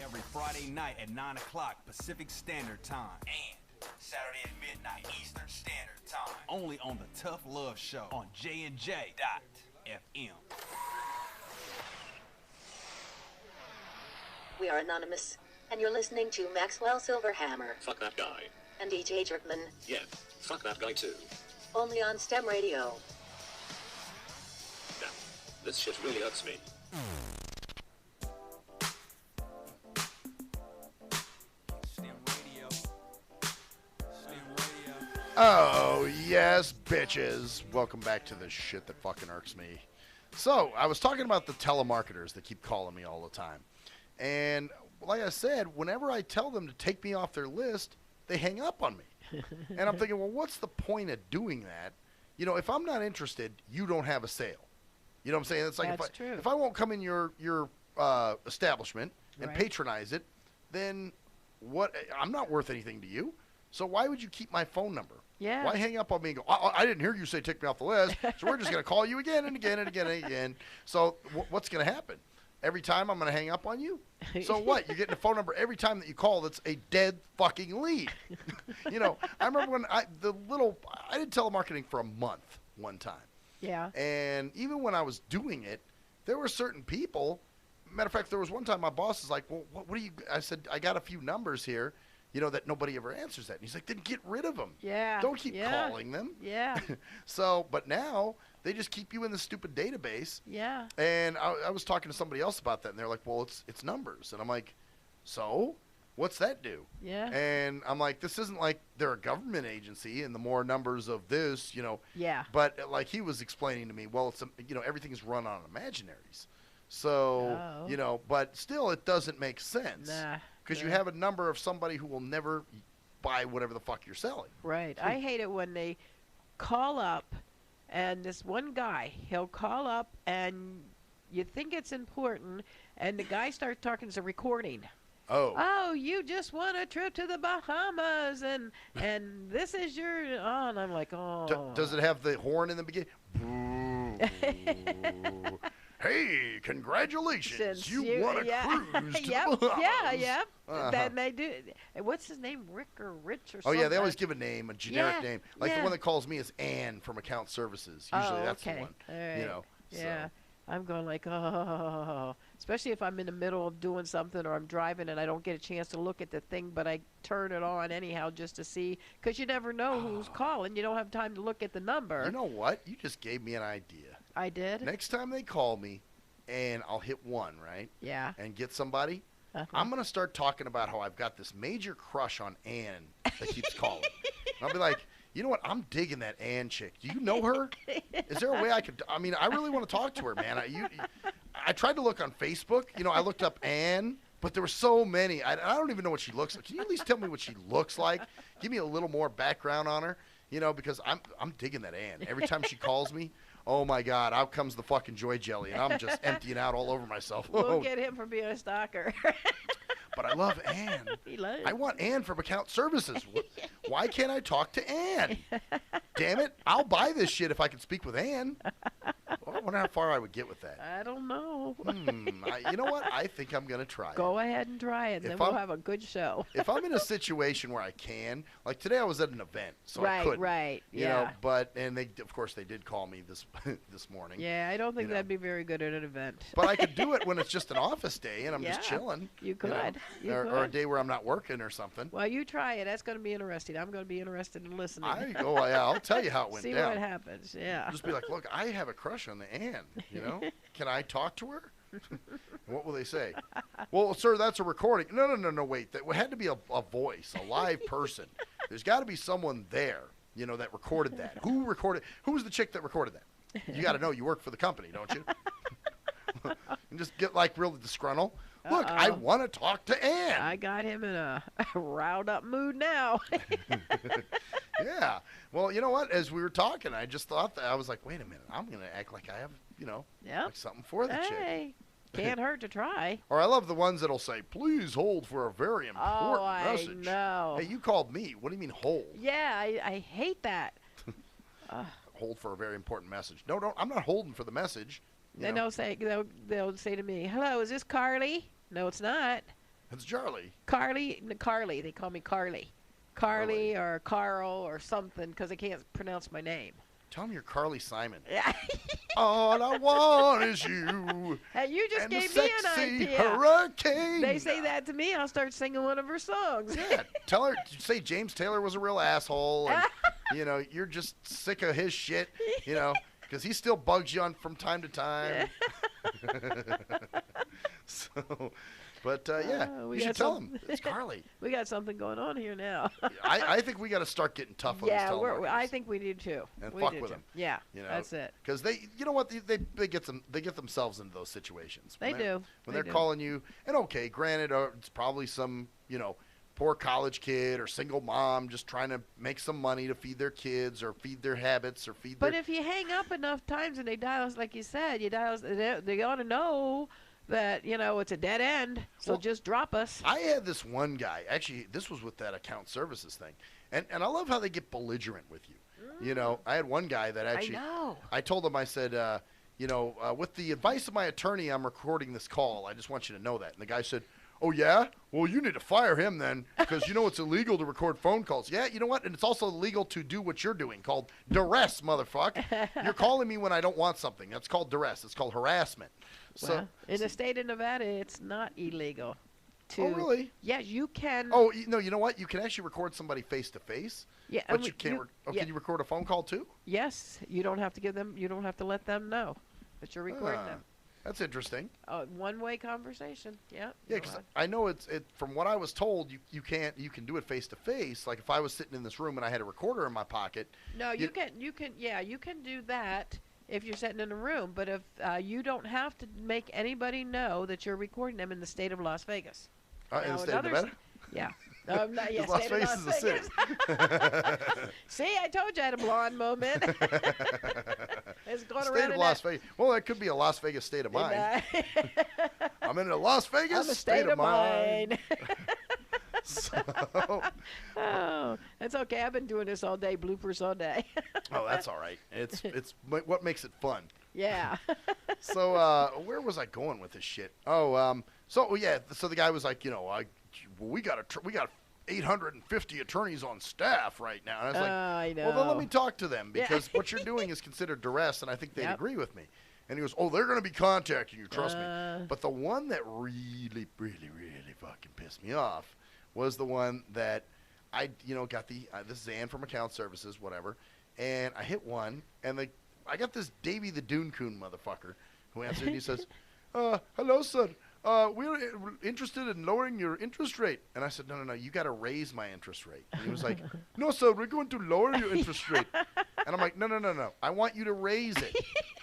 every Friday night at 9 o'clock Pacific Standard Time and Saturday at midnight Eastern Standard Time. Only on the Tough Love Show on JNJ.FM. We are anonymous, and you're listening to Maxwell Silverhammer Fuck that guy. and DJ Jerkman, Yeah, fuck that guy too. only on STEM Radio. Damn, this shit really hurts me. Oh, yes, bitches. Welcome back to the shit that fucking irks me. So, I was talking about the telemarketers that keep calling me all the time. And like I said, whenever I tell them to take me off their list, they hang up on me. And I'm thinking, well, what's the point of doing that? You know, if I'm not interested, you don't have a sale. You know what I'm saying? It's like That's true. if I won't come in your establishment and Right. patronize it, then what? I'm not worth anything to you. So why would you keep my phone number? Yeah. Why hang up on me and go, I didn't hear you say take me off the list, so we're just going to call you again and again and again and again. So what's going to happen? Every time I'm going to hang up on you? So what? You're getting a phone number every time that you call that's a dead fucking lead. You know, I remember when I did telemarketing for a month one time. Yeah. And even when I was doing it, there were certain people. Matter of fact, there was one time my boss was like, well, what do you, I said, I got a few numbers here, you know, that nobody ever answers that. And he's like, then get rid of them. Yeah. Don't keep yeah. calling them. Yeah. So, but now they just keep you in the stupid database. Yeah. And I was talking to somebody else about that, and they're like, well, it's numbers. And I'm like, so? What's that do? Yeah. And I'm like, this isn't like they're a government agency, and the more numbers of this, you know. Yeah. But like he was explaining to me, well, it's you know, everything is run on imaginaries. So, Oh. you know, but still it doesn't make sense. Nah. Because you Yeah. have a number of somebody who will never buy whatever the fuck you're selling. Right. I hate it when they call up, and this one guy, he'll call up, and you think it's important, and the guy starts talking as a recording. Oh. Oh, you just won a trip to the Bahamas, and this is your. Oh, and I'm like, oh. Does it have the horn in the beginning? Hey, congratulations! Since You won a yeah. cruise to Yep, the Bahamas. yeah. Uh-huh. Then they do. What's his name? Rick or Rich or Oh something? yeah, they always give a name, a generic Yeah, name. Like the yeah. one that calls me is Ann from Account Services. Usually Oh, that's okay. the one. All right. You know. Yeah. I'm going like, oh, especially if I'm in the middle of doing something or I'm driving and I don't get a chance to look at the thing, but I turn it on anyhow just to see, because you never know who's calling. You don't have time to look at the number. You know what? You just gave me an idea. I did? Next time they call me, and I'll hit 1, right? Yeah. And get somebody. I'm going to start talking about how I've got this major crush on Ann that keeps calling. And I'll be like, you know what? I'm digging that Ann chick. Do you know her? Is there a way I could? I mean, I really want to talk to her, man. I tried to look on Facebook. You know, I looked up Ann, but there were so many. I don't even know what she looks like. Can you at least tell me what she looks like? Give me a little more background on her. You know, because I'm digging that Ann. Every time she calls me, oh my God, out comes the fucking joy jelly, and I'm just emptying out all over myself. We'll get him for being a stalker. But I love Ann. He loves. I want Ann from account services. Why can't I talk to Ann? Damn it. I'll buy this shit if I can speak with Ann. Well, I wonder how far I would get with that. I don't know. You know what? I think I'm going to try it. Go ahead and try it, and then we'll have a good show. If I'm in a situation where I can, like today I was at an event, so I couldn't. Right, you know, and they, of course, they did call me this morning. Yeah, I don't think that'd be very good at an event. But I could do it when it's just an office day and I'm just chilling. You could. Or a day where I'm not working or something. Well, you try it. That's going to be interesting. I'm going to be interested in listening. I'll tell you how it went down. See what happens, yeah. Just be like, look, I have a crush on the Ann, you know? Can I talk to her? What will they say? Well, sir, that's a recording. No, wait. That had to be a voice, a live person. There's got to be someone there, you know, that recorded that. Who was the chick that recorded that? You got to know you work for the company, don't you? And just get, like, really disgruntled. Look, I want to talk to Ann. I got him in a riled up mood now. Yeah. Well, you know what? As we were talking, I just thought that I was like, wait a minute. I'm going to act like I have, you know, like something for the chick. Can't hurt to try. Or I love the ones that'll say, please hold for a very important message. I know. Hey, you called me. What do you mean hold? Yeah, I hate that. Hold for a very important message. No, I'm not holding for the message. Then they'll say to me, hello, is this Carly? No, it's not. It's Charlie. Carly. They call me Carly. Carly or Carl or something because they can't pronounce my name. Tell them you're Carly Simon. All I want is you. Hey, you just and gave the me an sexy idea. Hurricane. They say that to me, I'll start singing one of her songs. Yeah, tell her. Say James Taylor was a real asshole, and you know you're just sick of his shit. You know, because he still bugs you on from time to time. So. But, you should tell them. It's Carly. We got something going on here now. I think we got to start getting tough on these telemarketers. I think we do too. And fuck with them. Yeah, you know, that's it. Because you know what, they get themselves into those situations. They do. When they're calling you, and okay, granted, it's probably some, you know, poor college kid or single mom just trying to make some money to feed their kids or feed their habits or feed their... But if you hang up enough times and they dial, like you said, they ought to know that, you know, it's a dead end, so just drop us. I had this one guy, actually, this was with that account services thing, and I love how they get belligerent with you. You know, I had one guy that actually, I told him, I said, you know, with the advice of my attorney, I'm recording this call. I just want you to know that. And the guy said, oh, yeah? Well, you need to fire him then, because you know it's illegal to record phone calls. Yeah, you know what? And it's also illegal to do what you're doing, called duress, motherfucker. You're calling me when I don't want something. That's called duress. It's called harassment. Well, in the state of Nevada, it's not illegal. Oh, really? Yes, you can. Oh, no, you know what? You can actually record somebody face-to-face. Yeah, but you can't. Can you record a phone call, too? Yes. You don't have to give them. You don't have to let them know that you're recording them. That's interesting. One-way conversation. Yeah. Yeah, because I know it's from what I was told, you can do it face to face. Like if I was sitting in this room and I had a recorder in my pocket. No, you can do that if you're sitting in a room. But if you don't have to make anybody know that you're recording them in the state of Las Vegas. In the state of Nevada? Yeah. Las Vegas is a city. See, I told you I had a blonde moment. It's going state of Las Vegas. Well, that could be a Las Vegas state of mind. I'm in a Las Vegas state of mind. Oh, that's okay. I've been doing this all day, bloopers all day. Oh, that's all right. It's what makes it fun. Yeah. So where was I going with this shit? So the guy was like, you know, we got 850 attorneys on staff right now. And I was like, I know. Well, then let me talk to them because what you're doing is considered duress, and I think they'd agree with me. And he goes, oh, they're going to be contacting you, trust me. But the one that really, really, really fucking pissed me off was the one that I, you know, got this is Ann from Account Services, whatever, and I hit one, and I got this Davy the Dune Coon motherfucker who answered, and he says, hello, sir. We're interested in lowering your interest rate. And I said, no, you got to raise my interest rate. And he was like, no, sir, we're going to lower your interest rate. And I'm like, no. I want you to raise it.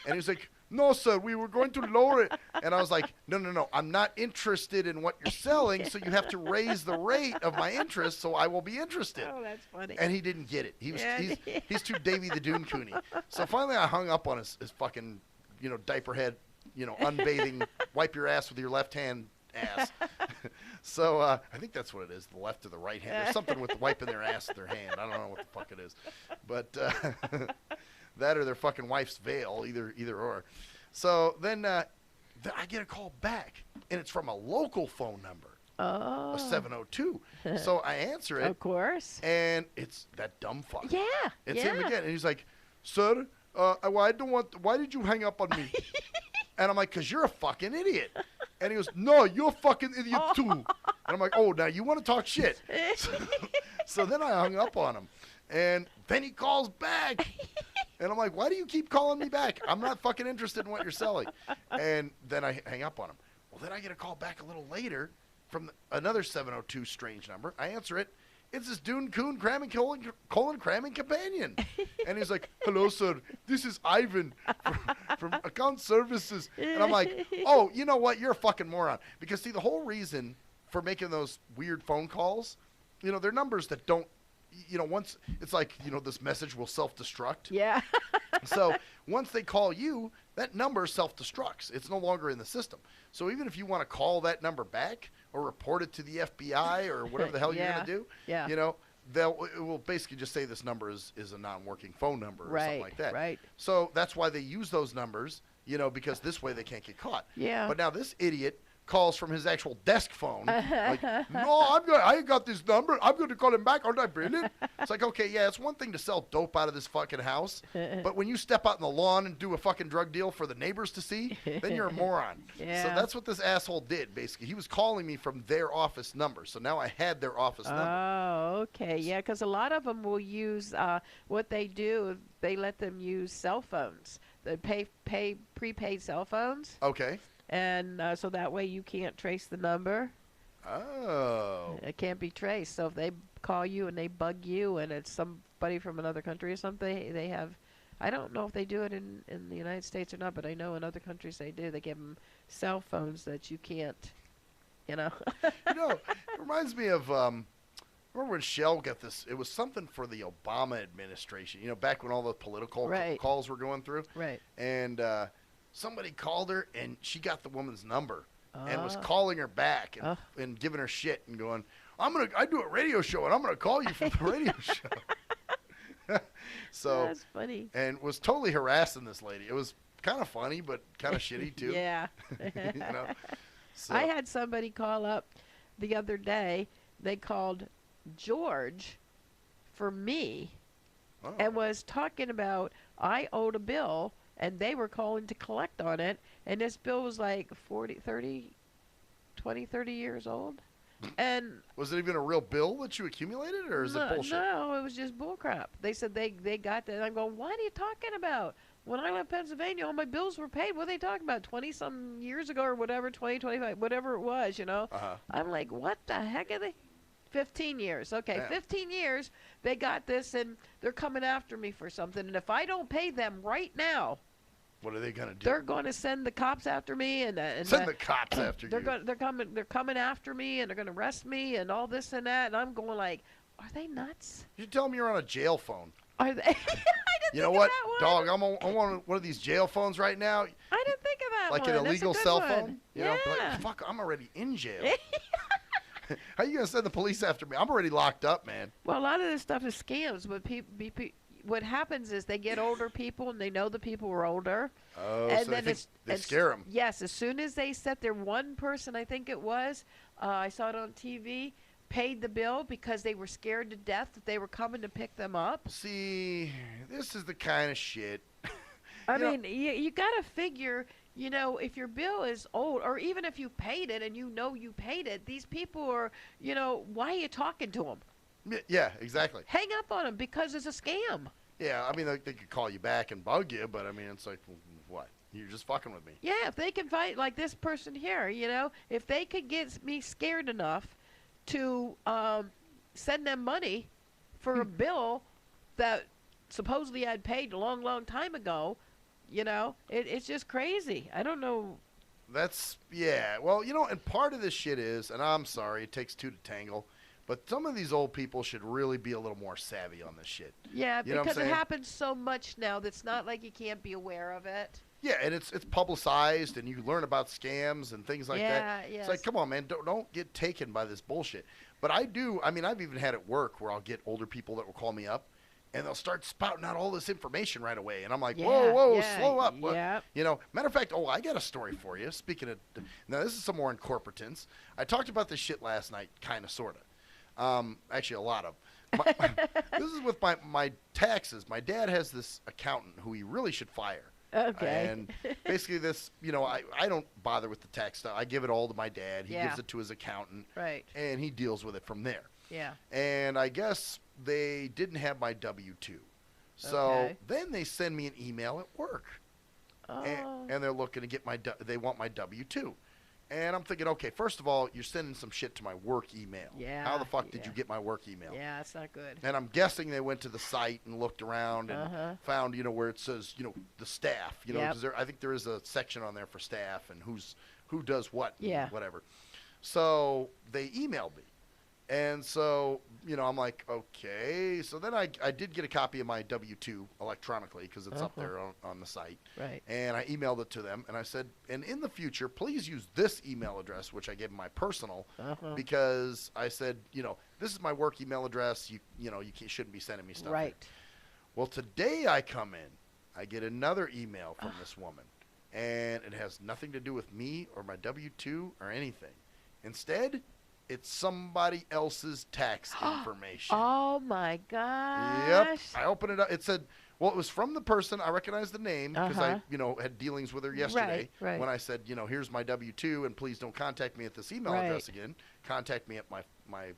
And he was like, no, sir, we were going to lower it. And I was like, no, I'm not interested in what you're selling, so you have to raise the rate of my interest so I will be interested. Oh, that's funny. And he didn't get it. He's too Davy the Dune Cooney. So finally I hung up on his fucking, diaper head, unbathing, wipe your ass with your left hand ass. So I think that's what it is, the left or the right hand. There's something with wiping their ass with their hand. I don't know what the fuck it is. But that or their fucking wife's veil, either or. So then I get a call back, and it's from a local phone number. Oh. A 702. So I answer it. Of course. And it's that dumb fuck. Yeah. It's him again. And he's like, sir, why did you hang up on me? And I'm like, because you're a fucking idiot. And he goes, no, you're a fucking idiot too. And I'm like, oh, now you want to talk shit. So then I hung up on him. And then he calls back. And I'm like, why do you keep calling me back? I'm not fucking interested in what you're selling. And then I hang up on him. Well, then I get a call back a little later from another 702 strange number. I answer it. It's this Dune Coon cramming colon cramming companion. And he's like, hello, sir. This is Ivan from account services. And I'm like, oh, you know what? You're a fucking moron. Because, see, the whole reason for making those weird phone calls, they're numbers that don't, once it's like, this message will self-destruct. Yeah. So once they call you, that number self-destructs. It's no longer in the system. So even if you want to call that number back or report it to the FBI or whatever the hell you're going to do, it will basically just say this number is a non-working phone number or something like that. Right. So that's why they use those numbers, because this way they can't get caught. Yeah. But now this idiot calls from his actual desk phone. Like, no, I got this number. I'm going to call him back. Aren't I brilliant? It's like, okay, yeah, it's one thing to sell dope out of this fucking house, but when you step out in the lawn and do a fucking drug deal for the neighbors to see, then you're a moron. Yeah. So that's what this asshole did, basically. He was calling me from their office number, so now I had their office number. Oh, okay. Yeah, because a lot of them will use, what they do, they let them use cell phones. They pay prepaid cell phones. Okay. And so that way you can't trace the number. Oh. It can't be traced. So if they call you and they bug you and it's somebody from another country or something, they have, I don't know if they do it in the United States or not, but I know in other countries they do. They give them cell phones that you can't, It reminds me of, remember when Shell got this, it was something for the Obama administration, back when all the political calls were going through. Right. And, somebody called her, and she got the woman's number and was calling her back and giving her shit and going, I do a radio show, and I'm going to call you from the radio show. So that's funny. And was totally harassing this lady. It was kind of funny, but kind of shitty, too. Yeah. So. I had somebody call up the other day. They called George for me and was talking about I owed a bill, and they were calling to collect on it, and this bill was like 30 years old. And was it even a real bill that you accumulated, or is it bullshit? No, it was just bullcrap. They said they got that. And I'm going, what are you talking about? When I left Pennsylvania, all my bills were paid. What are they talking about? 20-some years ago or whatever, 20, 25, whatever it was, I'm like, what the heck are they? 15 years. Okay, Damn. 15 years. They got this, and they're coming after me for something. And if I don't pay them right now, what are they gonna do? They're going to send the cops after me, and send the cops after you. They're coming after me, and they're going to arrest me, and all this and that. And I'm going like, are they nuts? You tell them you're on a jail phone. Are they? I didn't you know what, dog? I'm on one of these jail phones right now. I didn't think of that. Like one. an illegal cell phone. Yeah. Like, fuck, I'm already in jail. How you gonna send the police after me? I'm already locked up, man. Well, a lot of this stuff is scams, but what happens is they get older people, and they know the people are older. Oh, and so then they scare them. Yes, as soon as they set their one person, I think it was, I saw it on TV, paid the bill because they were scared to death that they were coming to pick them up. See, this is the kind of shit. I mean, you got to figure, if your bill is old, or even if you paid it and you paid it, these people are, why are you talking to them? Yeah, exactly. Hang up on them because it's a scam. Yeah, I mean, they could call you back and bug you, but I mean, it's like, what? You're just fucking with me. Yeah, if they can fight like this person here, if they could get me scared enough to send them money for a bill that supposedly I'd paid a long, long time ago, it's just crazy. I don't know. Well, and part of this shit is, and I'm sorry, it takes two to tangle, but some of these old people should really be a little more savvy on this shit. Yeah, You know what I'm because it saying? happens so much now that's not like you can't be aware of it. Yeah, and it's publicized, and you learn about scams and things like that. Yeah, It's like, come on, man, don't get taken by this bullshit. But I've even had it work where I'll get older people that will call me up, and they'll start spouting out all this information right away, and I'm like, whoa, slow up. Yeah. Matter of fact, I got a story for you. Speaking of, now this is some more incorporatance. I talked about this shit last night, kind of, sort of. Actually, a lot of. This is with my taxes. My dad has this accountant who he really should fire. Okay. And basically this, I don't bother with the tax stuff. I give it all to my dad. He gives it to his accountant. Right. And he deals with it from there. Yeah. And I guess they didn't have my W-2. So then they send me an email at work. Oh. And they're looking to get they want my W-2. And I'm thinking, okay, first of all, you're sending some shit to my work email. Yeah. How the fuck did you get my work email? Yeah, that's not good. And I'm guessing they went to the site and looked around and found, where it says, the staff. 'Cause I think there is a section on there for staff and who does what, whatever. So they emailed me. And so, I'm like, okay. So then I did get a copy of my W-2 electronically because it's up there on the site. Right. And I emailed it to them, and I said, and in the future, please use this email address, which I gave them my personal, because I said, this is my work email address. You shouldn't be sending me stuff. Right. Here. Well, today I come in, I get another email from this woman, and it has nothing to do with me or my W-2 or anything. Instead, it's somebody else's tax information. Oh, my gosh. Yep. I opened it up. It said, well, it was from the person. I recognized the name because I, had dealings with her yesterday. Right. When I said, here's my W-2, and please don't contact me at this email address again. Contact me at my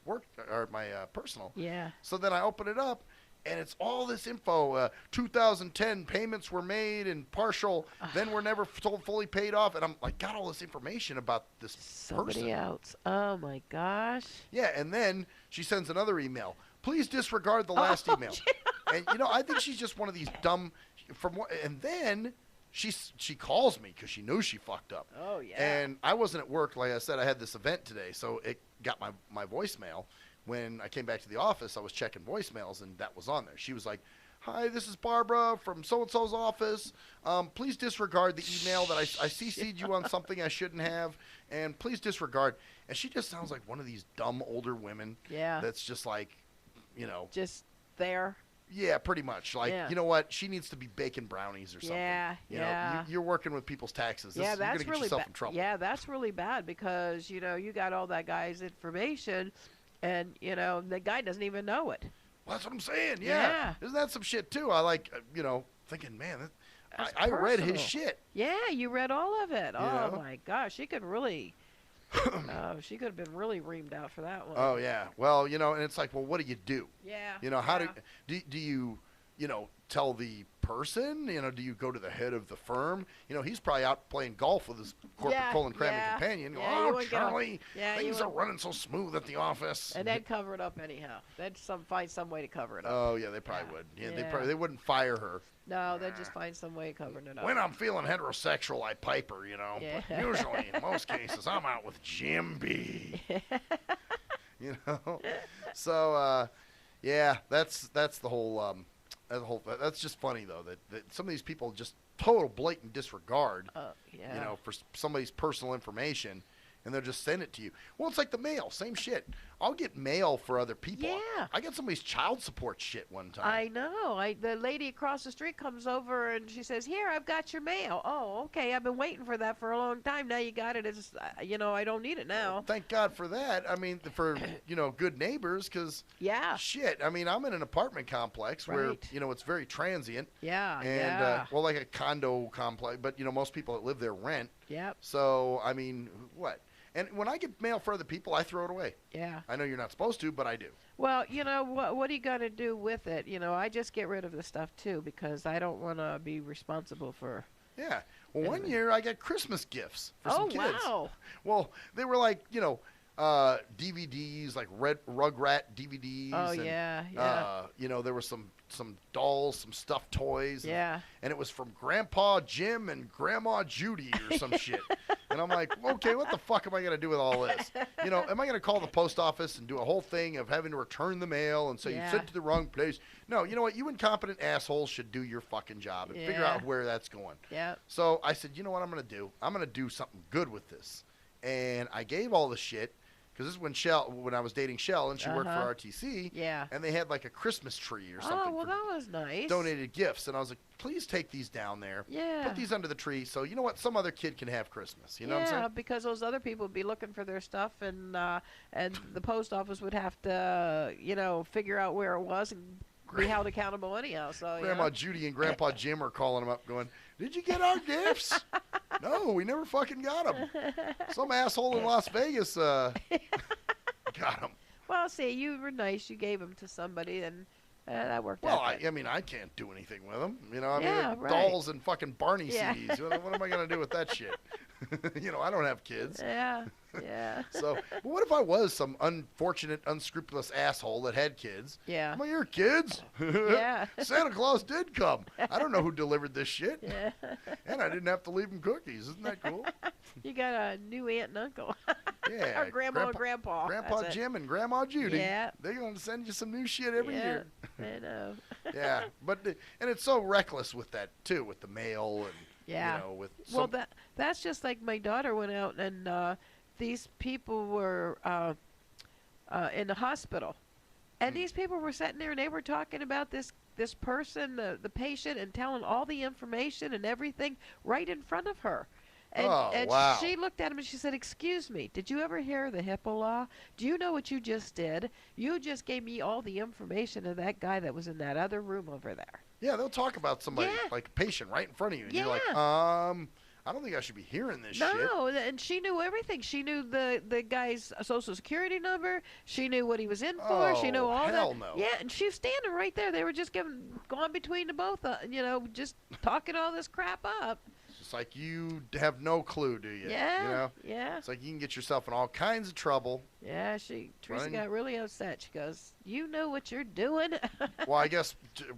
work or my personal. Yeah. So then I open it up, and it's all this info. 2010 payments were made and partial, then were never fully paid off. And I'm like, got all this information about this Somebody person. else. Oh, my gosh. Yeah, and then she sends another email. Please disregard the last email. And, I think she's just one of these dumb. And then she calls me because she knows she fucked up. Oh, yeah. And I wasn't at work. Like I said, I had this event today, so it got my voicemail. When I came back to the office, I was checking voicemails, and that was on there. She was like, hi, this is Barbara from so-and-so's office. Please disregard the email that I CC'd you on something I shouldn't have, and please disregard. And she just sounds like one of these dumb older women. Yeah. That's just like, Just there. Yeah, pretty much. Like, you know what? She needs to be baking brownies or something. Yeah, You're working with people's taxes. Yeah, you're that's going to get really yourself in trouble. Yeah, that's really bad because, you got all that guy's information, and, the guy doesn't even know it. Well, that's what I'm saying. Yeah. Isn't that some shit, too? I like, thinking, man, I read his shit. Yeah, you read all of it. Oh, my gosh. She could really... she could have been really reamed out for that one. Oh, yeah. Well, and it's like, well, what do you do? Yeah. How do you, tell the person? Do you go to the head of the firm? He's probably out playing golf with his corporate colon cramming companion. Oh, Charlie, things are running so smooth at the office. And they'd cover it up anyhow. They'd find some way to cover it up. Oh, yeah, they probably would. Yeah, they wouldn't fire her. No, they'd just find some way of covering it up. When I'm feeling heterosexual, I pipe her, Yeah. But usually, in most cases, I'm out with Jim B. So, yeah, that's the whole. That's just funny though that some of these people just total blatant disregard. For somebody's personal information. And they'll just send it to you. Well, it's like the mail. Same shit. I'll get mail for other people. Yeah. I got somebody's child support shit one time. I know. The lady across the street comes over and she says, here, I've got your mail. Oh, okay. I've been waiting for that for a long time. Now you got it. It's, I don't need it now. Well, thank God for that. I mean, for, good neighbors because, shit. I mean, I'm in an apartment complex where, it's very transient. Yeah, and, well, like a condo complex. But, most people that live there rent. Yep. So, I mean, what? And when I get mail for other people, I throw it away. Yeah. I know you're not supposed to, but I do. Well, what are you going to do with it? I just get rid of the stuff, too, because I don't want to be responsible for Yeah. Well, one year I got Christmas gifts for some kids. Wow. Well, they were like, DVDs, like Rugrat DVDs. Oh, and, yeah. There were some dolls, some stuffed toys. Yeah. And it was from Grandpa Jim and Grandma Judy or some shit. And I'm like, okay, what the fuck am I going to do with all this? Am I going to call the post office and do a whole thing of having to return the mail and say you sent it to the wrong place? No, you know what? You incompetent assholes should do your fucking job and figure out where that's going. Yeah. So I said, you know what I'm going to do? I'm going to do something good with this. And I gave all the shit. Because this is when I was dating Shell, and she worked for RTC. Yeah. And they had like a Christmas tree or something. Oh, well, that was nice. Donated gifts. And I was like, please take these down there. Yeah. Put these under the tree so, you know what, some other kid can have Christmas. You know what I'm saying? Yeah, because those other people would be looking for their stuff, and the post office would have to, figure out where it was and be held accountable anyhow. So Grandma Judy and Grandpa Jim are calling them up going, did you get our gifts? No, we never fucking got them. Some asshole in Las Vegas got them. Well, see, you were nice. You gave them to somebody, and that worked well, out. Well, I can't do anything with them. Right. Dolls and fucking Barney CDs. What am I going to do with that shit? I don't have kids. Yeah. So, but what if I was some unfortunate, unscrupulous asshole that had kids? Yeah. I'm like, your kids? Yeah. Santa Claus did come. I don't know who delivered this shit. Yeah. And I didn't have to leave him cookies. Isn't that cool? You got a new aunt and uncle. Yeah. Or grandma and grandpa. Grandpa Jim and Grandma Judy. Yeah. They're going to send you some new shit every year. I know. Yeah. And it's so reckless with that, too, with the mail and, well, that's just like my daughter went out and these people were in the hospital. And these people were sitting there and they were talking about this person, the patient, and telling all the information and everything right in front of her. And, wow. She looked at him and she said, excuse me, did you ever hear the HIPAA law? Do you know what you just did? You just gave me all the information of that guy that was in that other room over there. Yeah, they'll talk about somebody, like a patient right in front of you. And you're like, I don't think I should be hearing this shit. No, and she knew everything. She knew the guy's social security number. She knew what he was in for. She knew all hell that. No. Yeah, and she was standing right there. They were just going between the both, just talking all this crap up. It's like you have no clue, do you? Yeah, yeah. It's like you can get yourself in all kinds of trouble. Yeah, Teresa got really upset. She goes, you know what you're doing? Well, I guess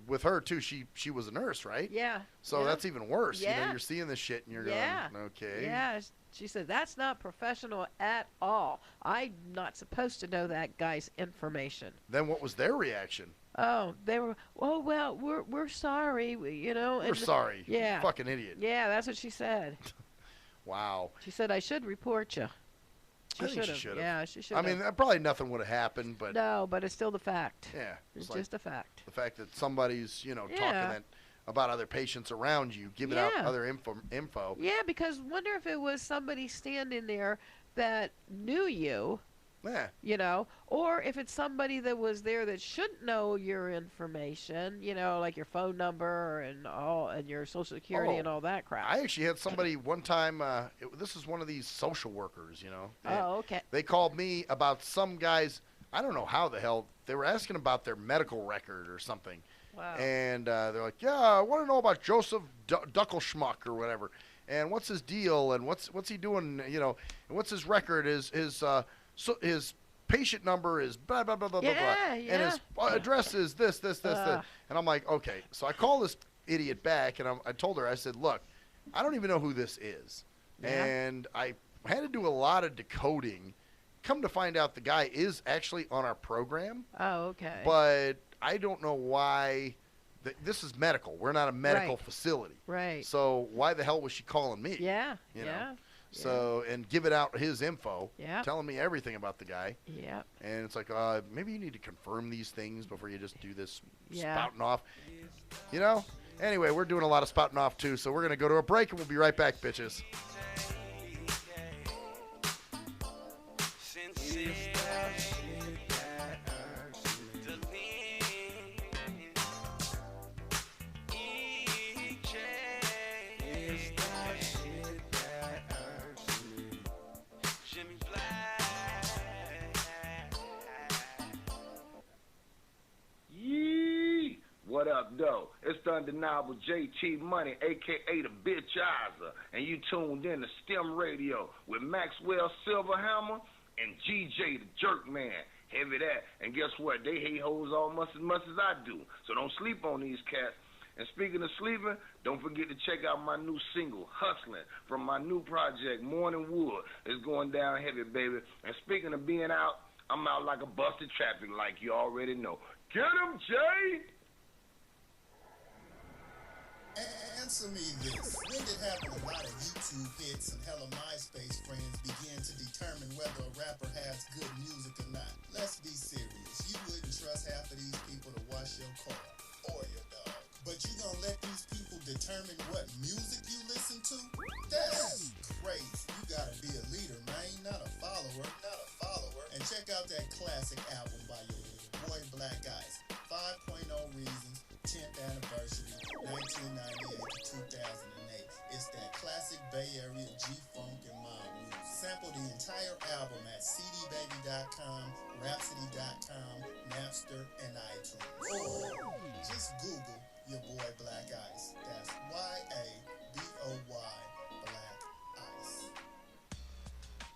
with her, too, she was a nurse, right? Yeah. So that's even worse. Yeah. You're seeing this shit and you're going, okay. Yeah, she said, that's not professional at all. I'm not supposed to know that guy's information. Then what was their reaction? Oh, they were, oh, well, we're sorry, We're sorry. Yeah. You fucking idiot. Yeah, that's what she said. Wow. She said, I should report you. I think she should have. Yeah, she should have. I mean, probably nothing would have happened, but... No, but it's still the fact. Yeah. It's just a fact. The fact that somebody's, talking about other patients around you, giving out other info. Yeah, because wonder if it was somebody standing there that knew you... Yeah. Or if it's somebody that was there that shouldn't know your information, like your phone number and your social security and all that crap. I actually had somebody one time, this is one of these social workers, okay. They called me about some guys, I don't know how the hell, they were asking about their medical record or something. Wow. And they're like, yeah, I want to know about Joseph Duckelschmuck or whatever. And what's his deal and what's he doing, and what's his record, so his patient number is blah, blah, blah, blah, blah, blah. And his address is this. And I'm like, okay. So I call this idiot back, and I told her, I said, look, I don't even know who this is. Yeah. And I had to do a lot of decoding. Come to find out the guy is actually on our program. Oh, okay. But I don't know why. This is medical. We're not a medical facility. Right. So why the hell was she calling me? Yeah, you know? So, and giving out his info, yeah, telling me everything about the guy. Yeah. And it's like, maybe you need to confirm these things before you just do this spouting off. Anyway, we're doing a lot of spouting off, too, so we're going to go to a break, and we'll be right back, bitches. What up, up, though? It's the undeniable JT Money, a.k.a. the Bitchizer, and you tuned in to STIM Radio with Maxwell Silverhammer and GJ the Jerk Man. Heavy that. And guess what? They hate hoes almost as much as I do. So don't sleep on these cats. And speaking of sleeping, don't forget to check out my new single, Hustling, from my new project, Morning Wood. It's going down heavy, baby. And speaking of being out, I'm out like a busted traffic like you already know. Get him, Jay! Answer me this. When did having a lot of YouTube hits and hella MySpace friends begin to determine whether a rapper has good music or not? Let's be serious. You wouldn't trust half of these people to wash your car or your dog. But you gonna let these people determine what music you listen to? That's crazy. You gotta be a leader, man, not a follower. And check out that classic album by your boy Black Ice, 5.0 Reasons, 10th Anniversary, 1998 to 2008. It's that classic Bay Area G-Funk and mob roots. Sample the entire album at cdbaby.com, rhapsody.com, Napster, and iTunes. Or just Google your boy Black Ice. That's Y-A-B-O-Y, Black Ice.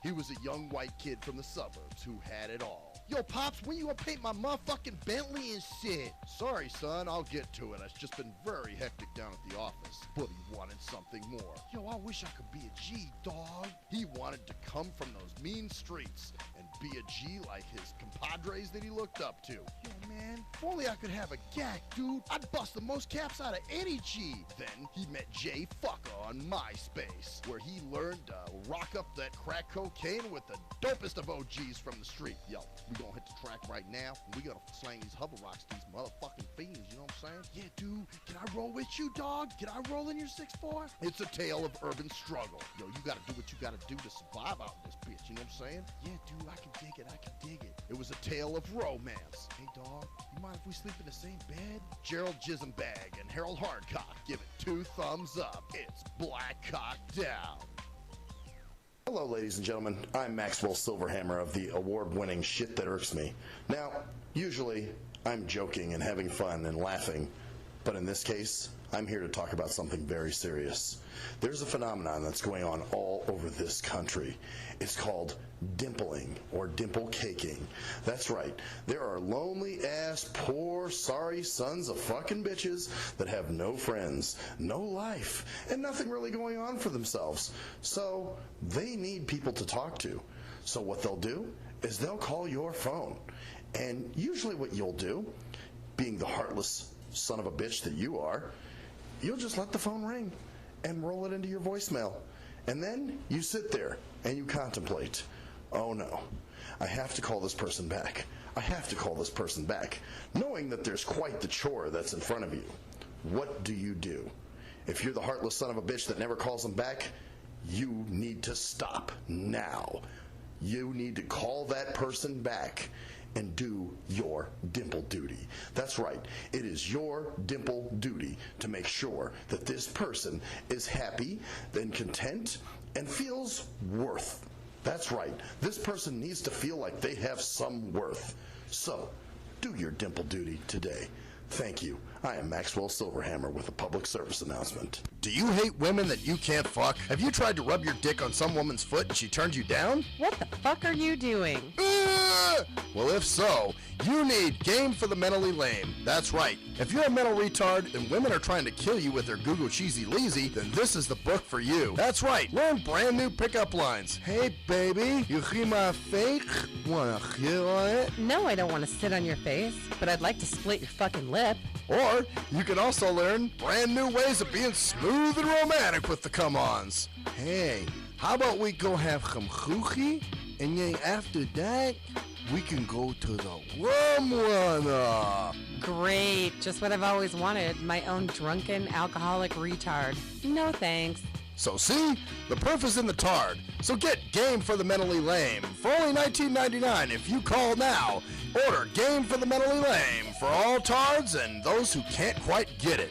He was a young white kid from the suburbs who had it all. Yo, Pops, when you gonna paint my motherfucking Bentley and shit? Sorry, son, I'll get to it. It's just been very hectic down at the office. But he wanted something more. Yo, I wish I could be a G, dog. He wanted to come from those mean streets and be a G like his compadres that he looked up to. Yo, man, if only I could have a gag, dude. I'd bust the most caps out of any G. Then he met Jay Fucker on MySpace, where he learned to rock up that crack cocaine with the dopest of OGs from the street. Yo, we gonna hit the track right now, and we gonna slang these hover rocks to these motherfucking fiends, you know what I'm saying? Yeah, dude, can I roll with you, dog? Can I roll in your 6'4"? It's a tale of urban struggle. Yo, you gotta do what you gotta do to survive out in this bitch, you know what I'm saying? Yeah, dude, I can dig it. It was a tale of romance. Hey, dog, you mind if we sleep in the same bed? Gerald Jisenbag and Harold Hardcock give it 2 thumbs up. It's Black Cock Down. Hello, ladies and gentlemen. I'm Maxwell Silverhammer of the award-winning Shit That Irks Me. Now, usually, I'm joking and having fun and laughing, but in this case, I'm here to talk about something very serious. There's a phenomenon that's going on all over this country. It's called dimpling or dimple caking. That's right. There are lonely-ass, poor, sorry sons of fucking bitches that have no friends, no life, and nothing really going on for themselves. So they need people to talk to. So what they'll do is they'll call your phone. And usually what you'll do, being the heartless son of a bitch that you are, you'll just let the phone ring and roll it into your voicemail. And then you sit there and you contemplate, oh no, I have to call this person back. I have to call this person back, knowing that there's quite the chore that's in front of you. What do you do? If you're the heartless son of a bitch that never calls them back, you need to stop now. You need to call that person back and do your dimple duty. That's right. It is your dimple duty to make sure that this person is happy and content and feels worth. That's right. This person needs to feel like they have some worth. So, do your dimple duty today. Thank you. I am Maxwell Silverhammer with a public service announcement. Do you hate women that you can't fuck? Have you tried to rub your dick on some woman's foot and she turned you down? What the fuck are you doing? Well, if so, you need Game for the Mentally Lame. That's right. If you're a mental retard and women are trying to kill you with their Google Cheesy Leezy, then this is the book for you. That's right. Learn brand new pickup lines. Hey, baby, you see my face? Wanna hit on it? No, I don't want to sit on your face, but I'd like to split your fucking lip. Or you can also learn brand new ways of being smooth and romantic with the come-ons. Hey, how about we go have some choochie, and then after that, we can go to the rum runner. Great, just what I've always wanted, my own drunken alcoholic retard. No thanks. So see, the proof is in the tard. So get Game for the Mentally Lame for only $19.99 if you call now. Order Game for the Mentally Lame for all tards and those who can't quite get it.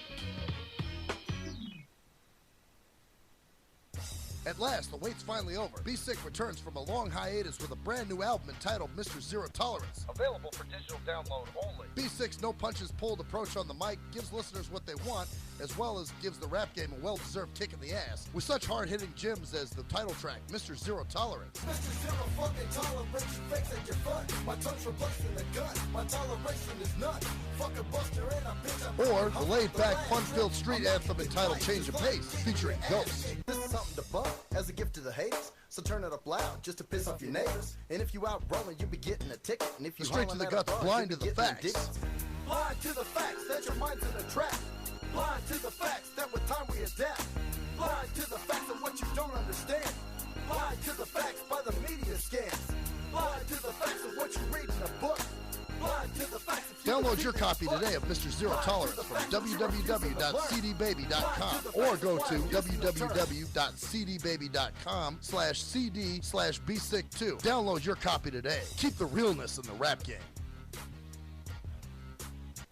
At last, the wait's finally over. Be Sick returns from a long hiatus with a brand new album entitled Mr. Zero Tolerance. Available for digital download only. Be Sick's no punches pulled approach on the mic gives listeners what they want, as well as gives the rap game a well-deserved kick in the ass, with such hard-hitting gems as the title track, Mr. Zero Tolerance. Mr. Zero fucking tolerance, you fakes at your fun. My tongue's replacing the gun. My toleration is none. Fuck a buster and a bitch. Or the laid-back, fun-filled street anthem entitled Change of Pace, featuring Ghost. This is something to bump as a gift to the haters. So turn it up loud just to piss off your neighbors. And if you out rolling, you'll be getting a ticket. And if you Straight to the guts, blind to the facts. Blind to the facts that your mind's in a trap. Blind to the facts that with time we adapt. Blind to the facts of what you don't understand. Blind to the facts by the media scans. Blind to the facts of what you read in a book. Blind to the facts of Download your copy today of Mr. Zero Tolerance from www.cdbaby.com or go to www.cdbaby.com/cd/bsick2. Download your copy today. Keep the realness in the rap game.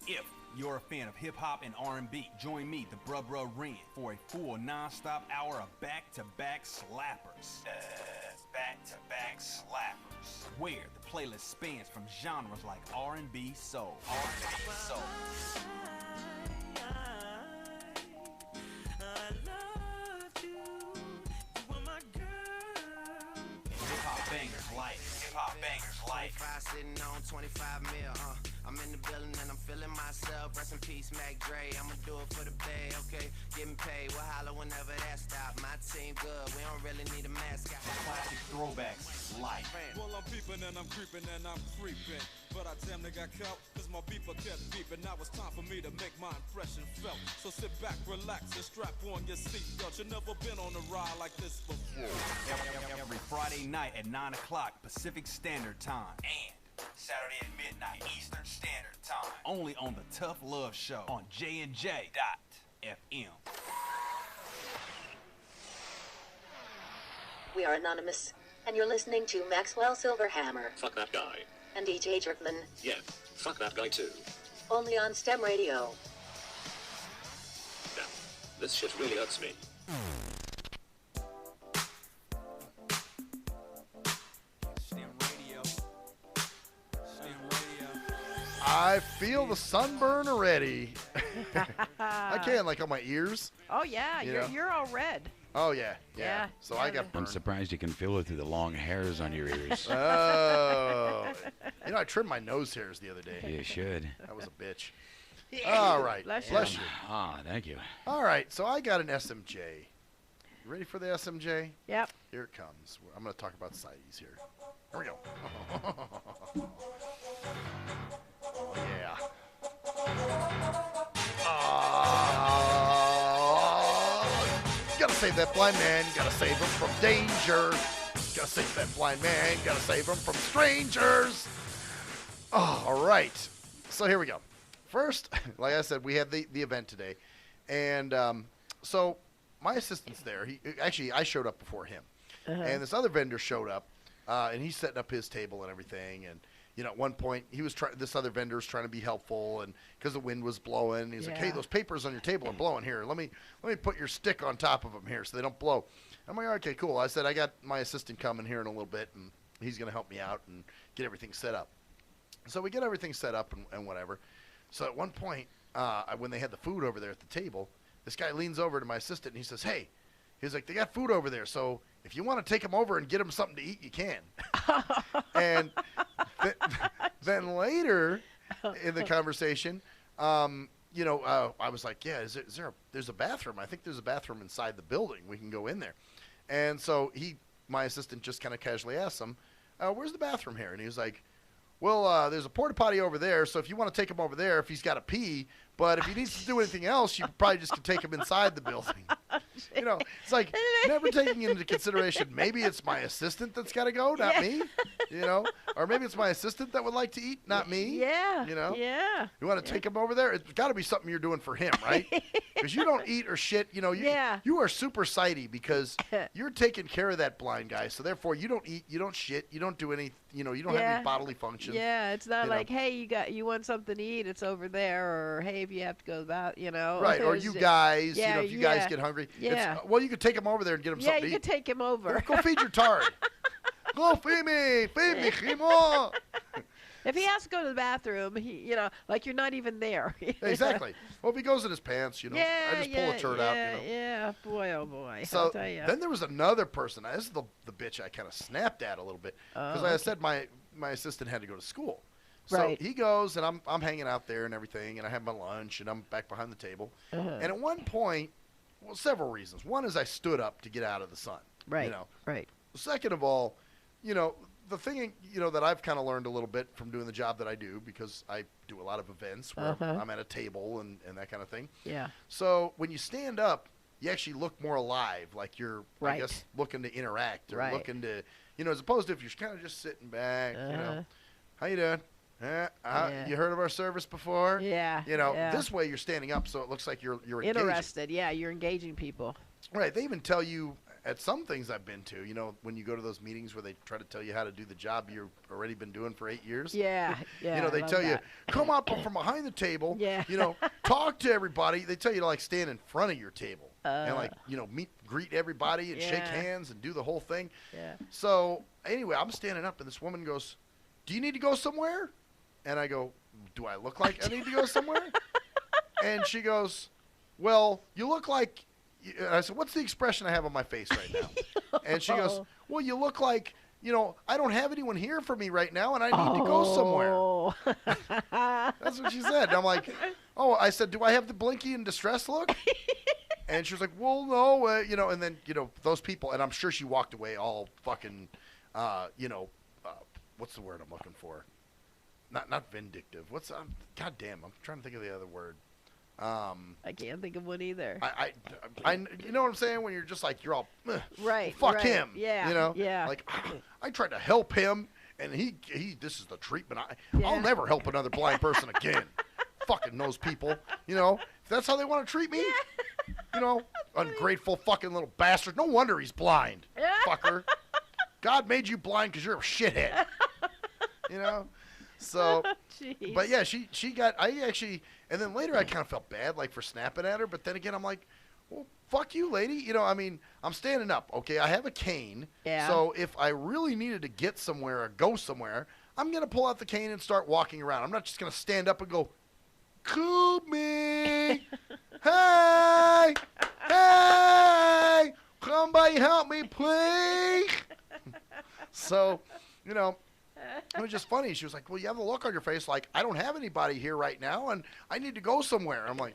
If you're a fan of hip-hop and R&B, join me, the Bruh Ren, for a full non-stop hour of back-to-back slappers. Back-to-back slappers. Where the playlist spans from genres like R&B, soul. Hip-hop bangers like 25 sitting on 25 mil, I'm in the building and I'm feeling myself. Rest in peace, Mac Dre. I'ma do it for the bay, okay? Getting paid, we'll holler whenever that stop. My team good, we don't really need a mascot. classic throwbacks like. Well, I'm peeping and I'm creeping and I'm creeping. But I damn near got caught, cause my beeper kept beeping. Now it's time for me to make my impression felt. So sit back, relax, and strap on your seatbelt. You've never been on a ride like this before. Every Friday night at 9 o'clock Pacific Standard Time. And Saturday at midnight Eastern Standard Time. Only on the Tough Love Show on JNJ.FM. We are anonymous, and you're listening to Maxwell Silverhammer Fuck that guy. and DJ Jerkman, Yeah, fuck that guy too. only on STEM Radio. Damn, this shit really hurts me. I feel the sunburn already. I can, like on my ears. Oh yeah, You know? you're all red. Oh yeah. Yeah, So I got I'm burned. surprised you can feel it through the long hairs on your ears. Oh. You know, I trimmed my nose hairs the other day. You should. That was a bitch. All right. Bless you. Ah, thank you. All right. So I got an SMJ. You ready for the SMJ? Yep. Here it comes. I'm going to talk about CITES here. Here we go. Oh, yeah. Gotta save that blind man. Gotta save him from danger. Gotta save that blind man. Gotta save him from strangers. Oh, all right. So here we go. First, like I said, we had the event today. And so my assistant's there. I showed up before him. And this other vendor showed up. And he's setting up his table and everything. And, you know, at one point, this other vendor was trying to be helpful, and because the wind was blowing, he's like, "Hey, those papers on your table are blowing here. Let me put your stick on top of them here so they don't blow." I'm like, "Okay, cool." I said, "I got my assistant coming here in a little bit, and he's going to help me out and get everything set up." So we get everything set up and whatever. So at one point, when they had the food over there at the table, this guy leans over to my assistant and he says, "Hey," he's like, "they got food over there, so if you want to take them over and get them something to eat, you can." And then later in the conversation, you know, I was like, "Yeah, there's a bathroom. I think there's a bathroom inside the building. We can go in there." And so my assistant just kind of casually asked him, "Where's the bathroom here?" And he was like, "Well, there's a porta potty over there, so if you want to take him over there if he's got to pee, but if he needs to do anything else, you probably just could take him inside the building." You know, it's like never taking into consideration maybe it's my assistant that's got to go, not me. You know, Or maybe it's my assistant that would like to eat, not me. Yeah. You know? Yeah. You want to take him over there? It's got to be something you're doing for him, right? Because you don't eat or shit. You know, you are super sighty because you're taking care of that blind guy. So therefore, you don't eat, you don't shit, you don't do any, you know, you don't have any bodily functions. Yeah, it's not you like, know. hey, you want something to eat, it's over there, or hey, if you have to go about, you know. Right, or you guys, yeah, you know, if you guys get hungry. Yeah. Well, you could take him over there and get him something to eat. Yeah, you could take him over. Go feed your tard. Go feed me, Chimo. If he has to go to the bathroom, you know, like you're not even there. Exactly. Well, if he goes in his pants, you know, I just pull a turd out. You know. Yeah, boy, oh boy. So I'll tell you. then there was another person. Now, this is the bitch I kind of snapped at a little bit because like I said, my assistant had to go to school. So Right. he goes, and I'm hanging out there and everything, and I have my lunch, and I'm back behind the table. And at one point, well, several reasons. One is I stood up to get out of the sun. Right. You know. Right. Second of all, you know, the thing, you know, that I've kind of learned a little bit from doing the job that I do, because I do a lot of events where I'm at a table and that kind of thing. Yeah. So when you stand up, you actually look more alive, like you're, I guess, looking to interact or looking to, you know, as opposed to if you're kind of just sitting back, you know, how you doing? You heard of our service before? Yeah. You know, yeah. this way you're standing up, so it looks like you're engaging. Interested. Yeah, you're engaging people. Right. They even tell you at some things I've been to, you know, when you go to those meetings where they try to tell you how to do the job you've already been doing for 8 years. Yeah. Yeah. You know, they tell you, come up from behind the table. Yeah. You know, talk to everybody. They tell you to like stand in front of your table and like, you know, greet everybody and shake hands and do the whole thing. Yeah. So anyway, I'm standing up and this woman goes, "Do you need to go somewhere?" And I go, "Do I look like I need to go somewhere?" And she goes, "Well, you look like," and I said, "What's the expression I have on my face right now?" And she goes, "Well, you look like, you know, I don't have anyone here for me right now, and I need to go somewhere." That's what she said. And I'm like, "Oh," I said, "Do I have the blinky and distress look?" And she was like, "Well, no," you know, and then, you know, those people, and I'm sure she walked away all fucking, you know, what's the word I'm looking for? Not vindictive. What's God damn, I'm trying to think of the other word. I can't think of one either. I you know what I'm saying? When you're just like, you're all, right. Fuck right. him. Yeah. You know? Yeah. Like, I tried to help him, and he this is the treatment. I'll never help another blind person again. Fucking those people. You know? If that's how they want to treat me, you know, ungrateful fucking little bastard. No wonder he's blind. Fucker. God made you blind because you're a shithead. You know? So, but yeah, she got, and then later I kind of felt bad, like, for snapping at her, but then again, I'm like, well, fuck you, lady. You know, I mean, I'm standing up, okay? I have a cane. Yeah. So if I really needed to get somewhere or go somewhere, I'm going to pull out the cane and start walking around. I'm not just going to stand up and go, "Kumi, hey, hey, somebody help me, please." So, you know, it was just funny. She was like, "Well, you have a look on your face like, I don't have anybody here right now, and I need to go somewhere." I'm like,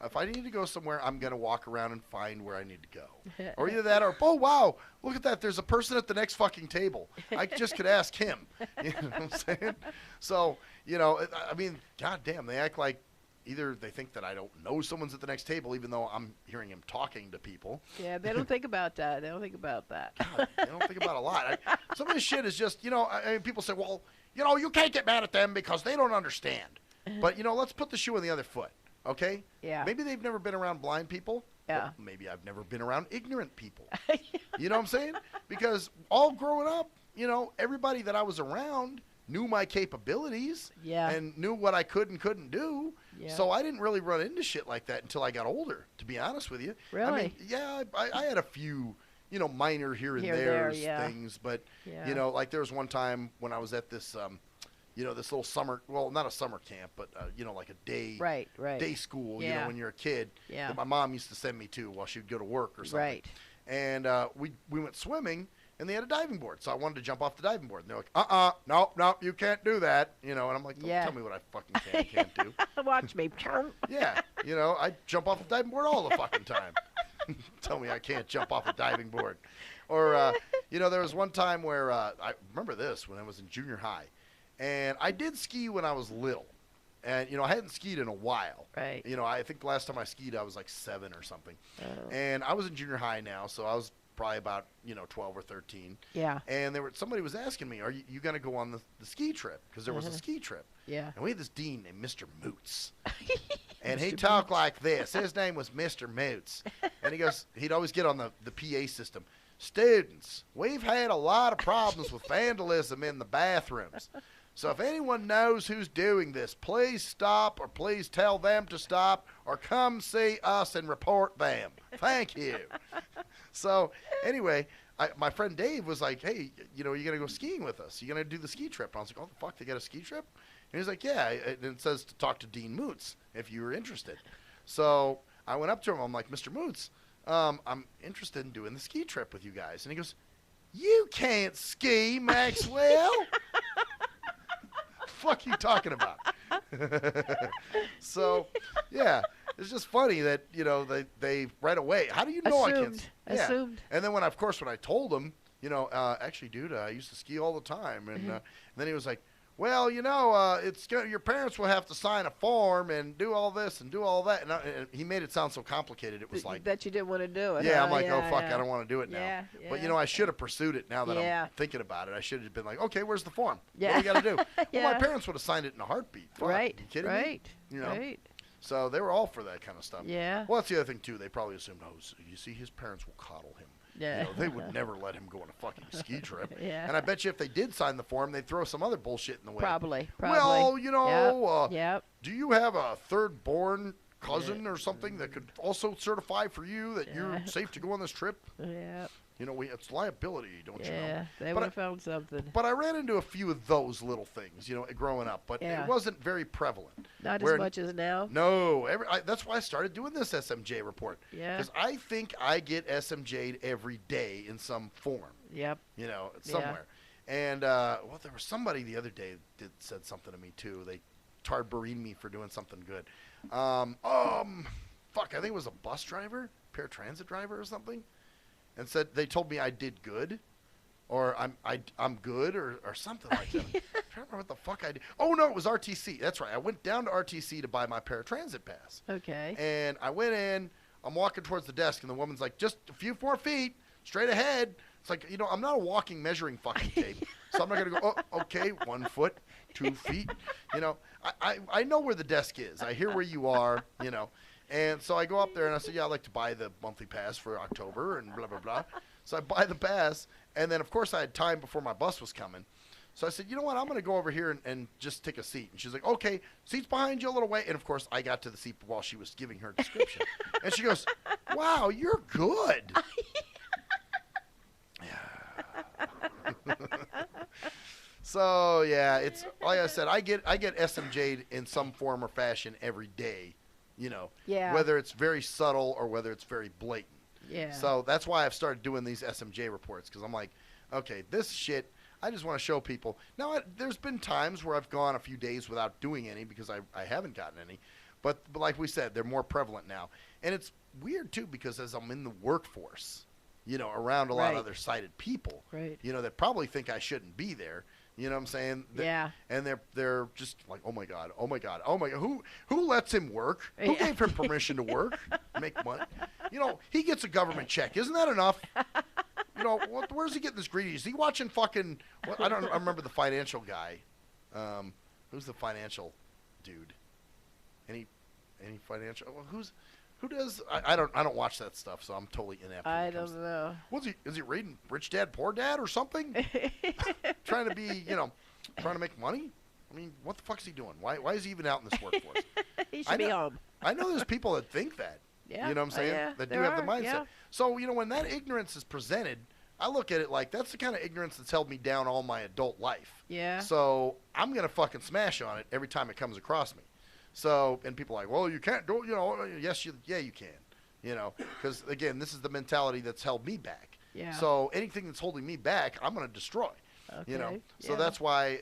if I need to go somewhere, I'm going to walk around and find where I need to go. Or either that or, "Oh, wow, look at that. There's a person at the next fucking table. I just could ask him." You know what I'm saying? So, you know, I mean, goddamn, they act like either they think that I don't know someone's at the next table, even though I'm hearing him talking to people. Yeah, they don't think about that. They don't think about that. God, they don't think about a lot. Some of this shit is just, you know, I mean, people say, well, you know, you can't get mad at them because they don't understand. But, you know, let's put the shoe on the other foot, okay? Yeah. Maybe they've never been around blind people. Yeah. Well, maybe I've never been around ignorant people. You know what I'm saying? Because all growing up, you know, everybody that I was around knew my capabilities and knew what I could and couldn't do. Yeah. So I didn't really run into shit like that until I got older, to be honest with you. Really? I mean, yeah, I had a few, you know, minor here and there things, but, you know, like there was one time when I was at this, you know, this little summer, well, not a summer camp, but, you know, like a day, day school, you know, when you're a kid that my mom used to send me to while she would go to work or something. Right. And we went swimming, and they had a diving board, so I wanted to jump off the diving board. And they're like, no, you can't do that, you know. And I'm like, don't tell me what I fucking can and can't do. Watch me. Yeah, you know, I jump off the diving board all the fucking time. Tell me I can't jump off a diving board. Or, you know, there was one time where I remember this when I was in junior high, and I did ski when I was little. And, you know, I hadn't skied in a while. Right. You know, I think the last time I skied, I was like 7 or something. And I was in junior high now, so I was probably about 12 or 13. Yeah. And somebody was asking me, are you going to go on the ski trip? Because there was a ski trip. Yeah. And we had this dean named Mr. Moots. And he talked like this. His name was Mr. Moots. And he'd always get on the PA system. Students, we've had a lot of problems with vandalism in the bathrooms. So if anyone knows who's doing this, please stop, or please tell them to stop, or come see us and report them. Thank you. So anyway, my friend Dave was like, hey, you going to go skiing with us? You going to do the ski trip? I was like, oh, the fuck, they got a ski trip? And he's like, yeah. And it says to talk to Dean Moots if you were interested. So I went up to him. I'm like, Mr. Moots, I'm interested in doing the ski trip with you guys. And he goes, you can't ski, Maxwell. Fuck you talking about? So, yeah, it's just funny that, they right away, how do you know I can't? Yeah. Assumed. And then when I told him, actually, dude, I used to ski all the time. And then he was like, well, your parents will have to sign a form and do all this and do all that. And he made it sound so complicated. It was like that you didn't want to do it. Yeah, huh? I'm like, yeah, oh, fuck, yeah. I don't want to do it now. Yeah, But, yeah. I should have pursued it now that I'm thinking about it. I should have been like, okay, where's the form? Yeah. What do we got to do? Yeah. Well, my parents would have signed it in a heartbeat. Fuck, Right, you kidding right, me? right. So they were all for that kind of stuff. Yeah. Well, that's the other thing, too. They probably assumed, oh, so you see, his parents will coddle him. Yeah. They would never let him go on a fucking ski trip. Yeah. And I bet you if they did sign the form, they'd throw some other bullshit in the way. Probably. Well, Yep. do you have a third-born cousin or something that could also certify for you that you're safe to go on this trip? Yeah. It's liability, don't you know? Yeah, they would have found something. But I ran into a few of those little things, growing up. But it wasn't very prevalent. Not as much as now? No. That's why I started doing this SMJ report. Yeah. Because I think I get SMJ'd every day in some form. Yep. Somewhere. And, there was somebody the other day that said something to me, too. They tarbarine me for doing something good. Fuck, I think it was a bus driver, paratransit driver or something. And said they told me I did good, or I'm good, or something like that. I can't remember what the fuck I did. Oh no, it was RTC. That's right. I went down to RTC to buy my paratransit pass. Okay. And I went in. I'm walking towards the desk, and the woman's like, "Just a few more feet, straight ahead." It's like, I'm not a walking measuring fucking tape, so I'm not gonna go. Oh, okay, 1 foot, 2 feet. I know where the desk is. I hear where you are. And so I go up there and I said, yeah, I'd like to buy the monthly pass for October and blah, blah, blah. So I buy the pass. And then, of course, I had time before my bus was coming. So I said, you know what, I'm going to go over here and just take a seat. And she's like, okay, seat's behind you a little way. And, of course, I got to the seat while she was giving her description. And she goes, wow, you're good. So, yeah, it's like I said, I get SMJ'd in some form or fashion every day. Whether it's very subtle or whether it's very blatant. Yeah. So that's why I've started doing these SMJ reports, because I'm like, okay, this shit, I just want to show people. Now, there's been times where I've gone a few days without doing any because I haven't gotten any. But like we said, they're more prevalent now. And it's weird, too, because as I'm in the workforce, around a lot of other sighted people, that probably think I shouldn't be there. You know what I'm saying? Yeah. And they're just like, oh my god, oh my god, oh my god. Who lets him work? Who gave him permission to work? Make money? He gets a government check. Isn't that enough? Where's he getting this greedy? Is he watching fucking? I remember the financial guy. Who's the financial dude? Any financial? Who does? I don't watch that stuff, so I'm totally inept. I don't know. Is he reading Rich Dad Poor Dad or something? Trying to be, trying to make money? I mean, what the fuck is he doing? Why is he even out in this workforce? He should be home. I know there's people that think that. Yeah. You know what I'm saying? Yeah, that do there have the are, mindset. yeah. So, when that ignorance is presented, I look at it like that's the kind of ignorance that's held me down all my adult life. Yeah. So I'm going to fucking smash on it every time it comes across me. So, and people are like, well, you can't do it, yes, you can, because, again, this is the mentality that's held me back. Yeah. So anything that's holding me back, I'm going to destroy, Okay. So that's why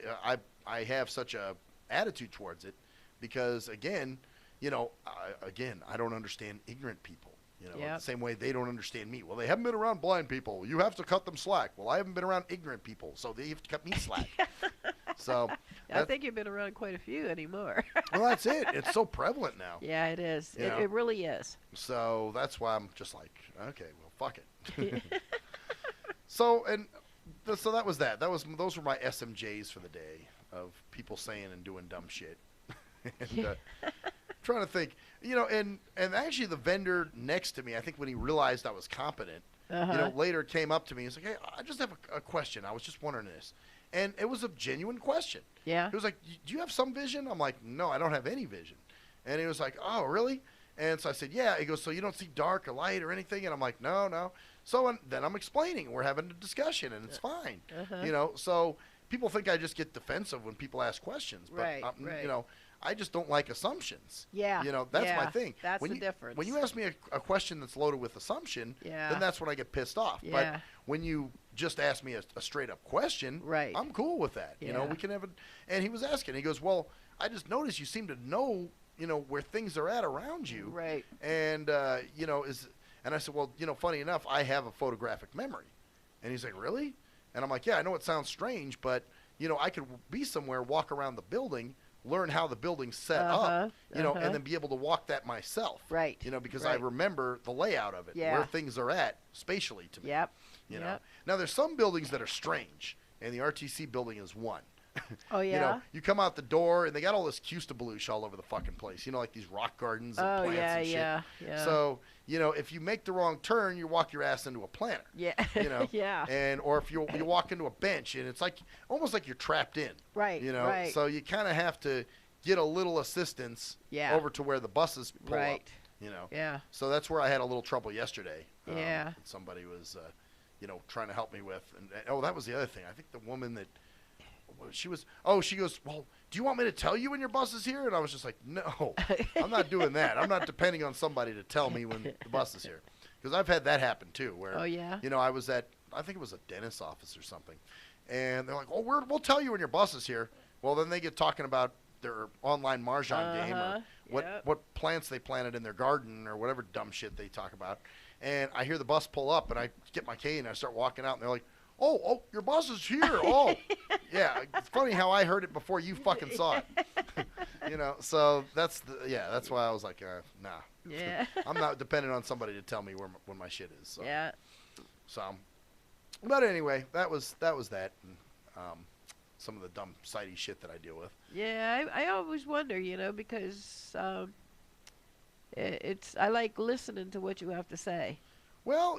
I have such a attitude towards it, because, again, I don't understand ignorant people. The same way they don't understand me. Well, they haven't been around blind people. You have to cut them slack. Well, I haven't been around ignorant people, so they have to cut me slack. So I think you've been around quite a few anymore. Well, that's it. It's so prevalent now. Yeah, it is. It really is. So that's why I'm just like, okay, well, fuck it. So so that was that. Those were my SMJs for the day of people saying and doing dumb shit. And trying to think, and actually the vendor next to me, I think when he realized I was competent, later came up to me and was like, "Hey, I just have a question. I was just wondering this." And it was a genuine question. Yeah. He was like, "Do you have some vision?" I'm like, "No, I don't have any vision." And he was like, "Oh, really?" And so I said, "Yeah." He goes, "So you don't see dark or light or anything?" And I'm like, "No." So then I'm explaining. We're having a discussion, and it's fine. So people think I just get defensive when people ask questions. But, right. I just don't like assumptions. Yeah. That's my thing. That's the difference. When you ask me a question that's loaded with assumption, then that's when I get pissed off. Yeah. But when you just ask me a straight up question, I'm cool with that. Yeah. We can have it. And he was asking. He goes, "Well, I just noticed you seem to know, where things are at around you." Right. And and I said, "Well, funny enough, I have a photographic memory." And he's like, "Really?" And I'm like, "Yeah, I know it sounds strange, but I could be somewhere, walk around the building, learn how the building's set up, and then be able to walk that myself." Right. Because I remember the layout of it, where things are at spatially to me. Yep. Now there's some buildings that are strange, and the RTC building is one. Oh, yeah? You come out the door, and they got all this Custabelouche all over the fucking place. Like these rock gardens and plants and shit. Yeah. So, if you make the wrong turn, you walk your ass into a planter. Yeah. Yeah. Or if you walk into a bench, and it's almost like you're trapped in. Right, right. So you kind of have to get a little assistance over to where the buses pull up. Yeah. So that's where I had a little trouble yesterday. Yeah. That somebody was, trying to help me with. And that was the other thing. I think the woman that... she goes, "Well, do you want me to tell you when your bus is here?" And I was just like, "No, I'm not doing that. I'm not depending on somebody to tell me when the bus is here." Because I've had that happen too, where, I was at, I think it was a dentist's office or something. And they're like, "Oh, we'll tell you when your bus is here." Well, then they get talking about their online Mahjong game or what plants they planted in their garden or whatever dumb shit they talk about. And I hear the bus pull up and I get my cane and I start walking out and they're like, Oh, your bus is here. Oh, yeah. It's funny how I heard it before you fucking saw it. So that's why I was like, nah. Yeah. I'm not dependent on somebody to tell me when my shit is. So. Yeah. So, but anyway, that was that. And, some of the dumb sidey shit that I deal with. Yeah, I always wonder, because I like listening to what you have to say. Well,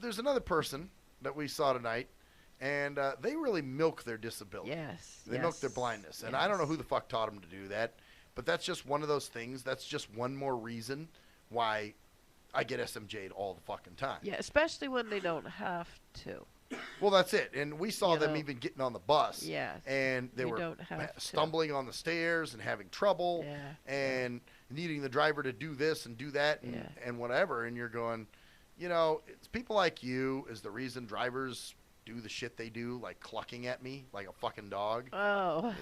there's another person that we saw tonight. And they really milk their disability. Yes. They milk their blindness. And I don't know who the fuck taught them to do that. But that's just one of those things. That's just one more reason why I get SMJ'd all the fucking time. Yeah, especially when they don't have to. Well, that's it. And we saw them even getting on the bus. Yeah. And they were stumbling on the stairs and having trouble. Yeah. And needing the driver to do this and do that and whatever. And you're going, it's people like you is the reason drivers do the shit they do, like clucking at me like a fucking dog. Oh.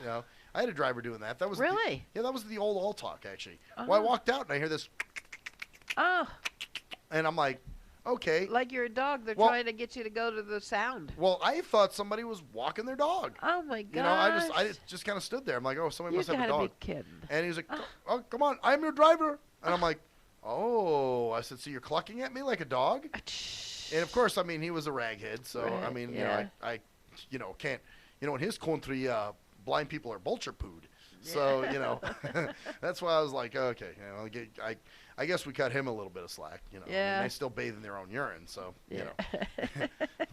I had a driver doing that. That was really? That was the old all talk actually. Well, I walked out and I hear this. Oh. And I'm like, okay. Like you're a dog. They're trying to get you to go to the sound. Well, I thought somebody was walking their dog. Oh my god. I just kind of stood there. I'm like, oh, somebody must have a dog. You gotta be kidding. And he was like, oh, come on, I'm your driver. And I'm like, oh. I said, so you're clucking at me like a dog? And of course, I mean, he was a raghead, so I mean, I can't, in his country, blind people are vulture pooed. So that's why I was like, okay, I guess we cut him a little bit of slack. I mean, they still bathe in their own urine, so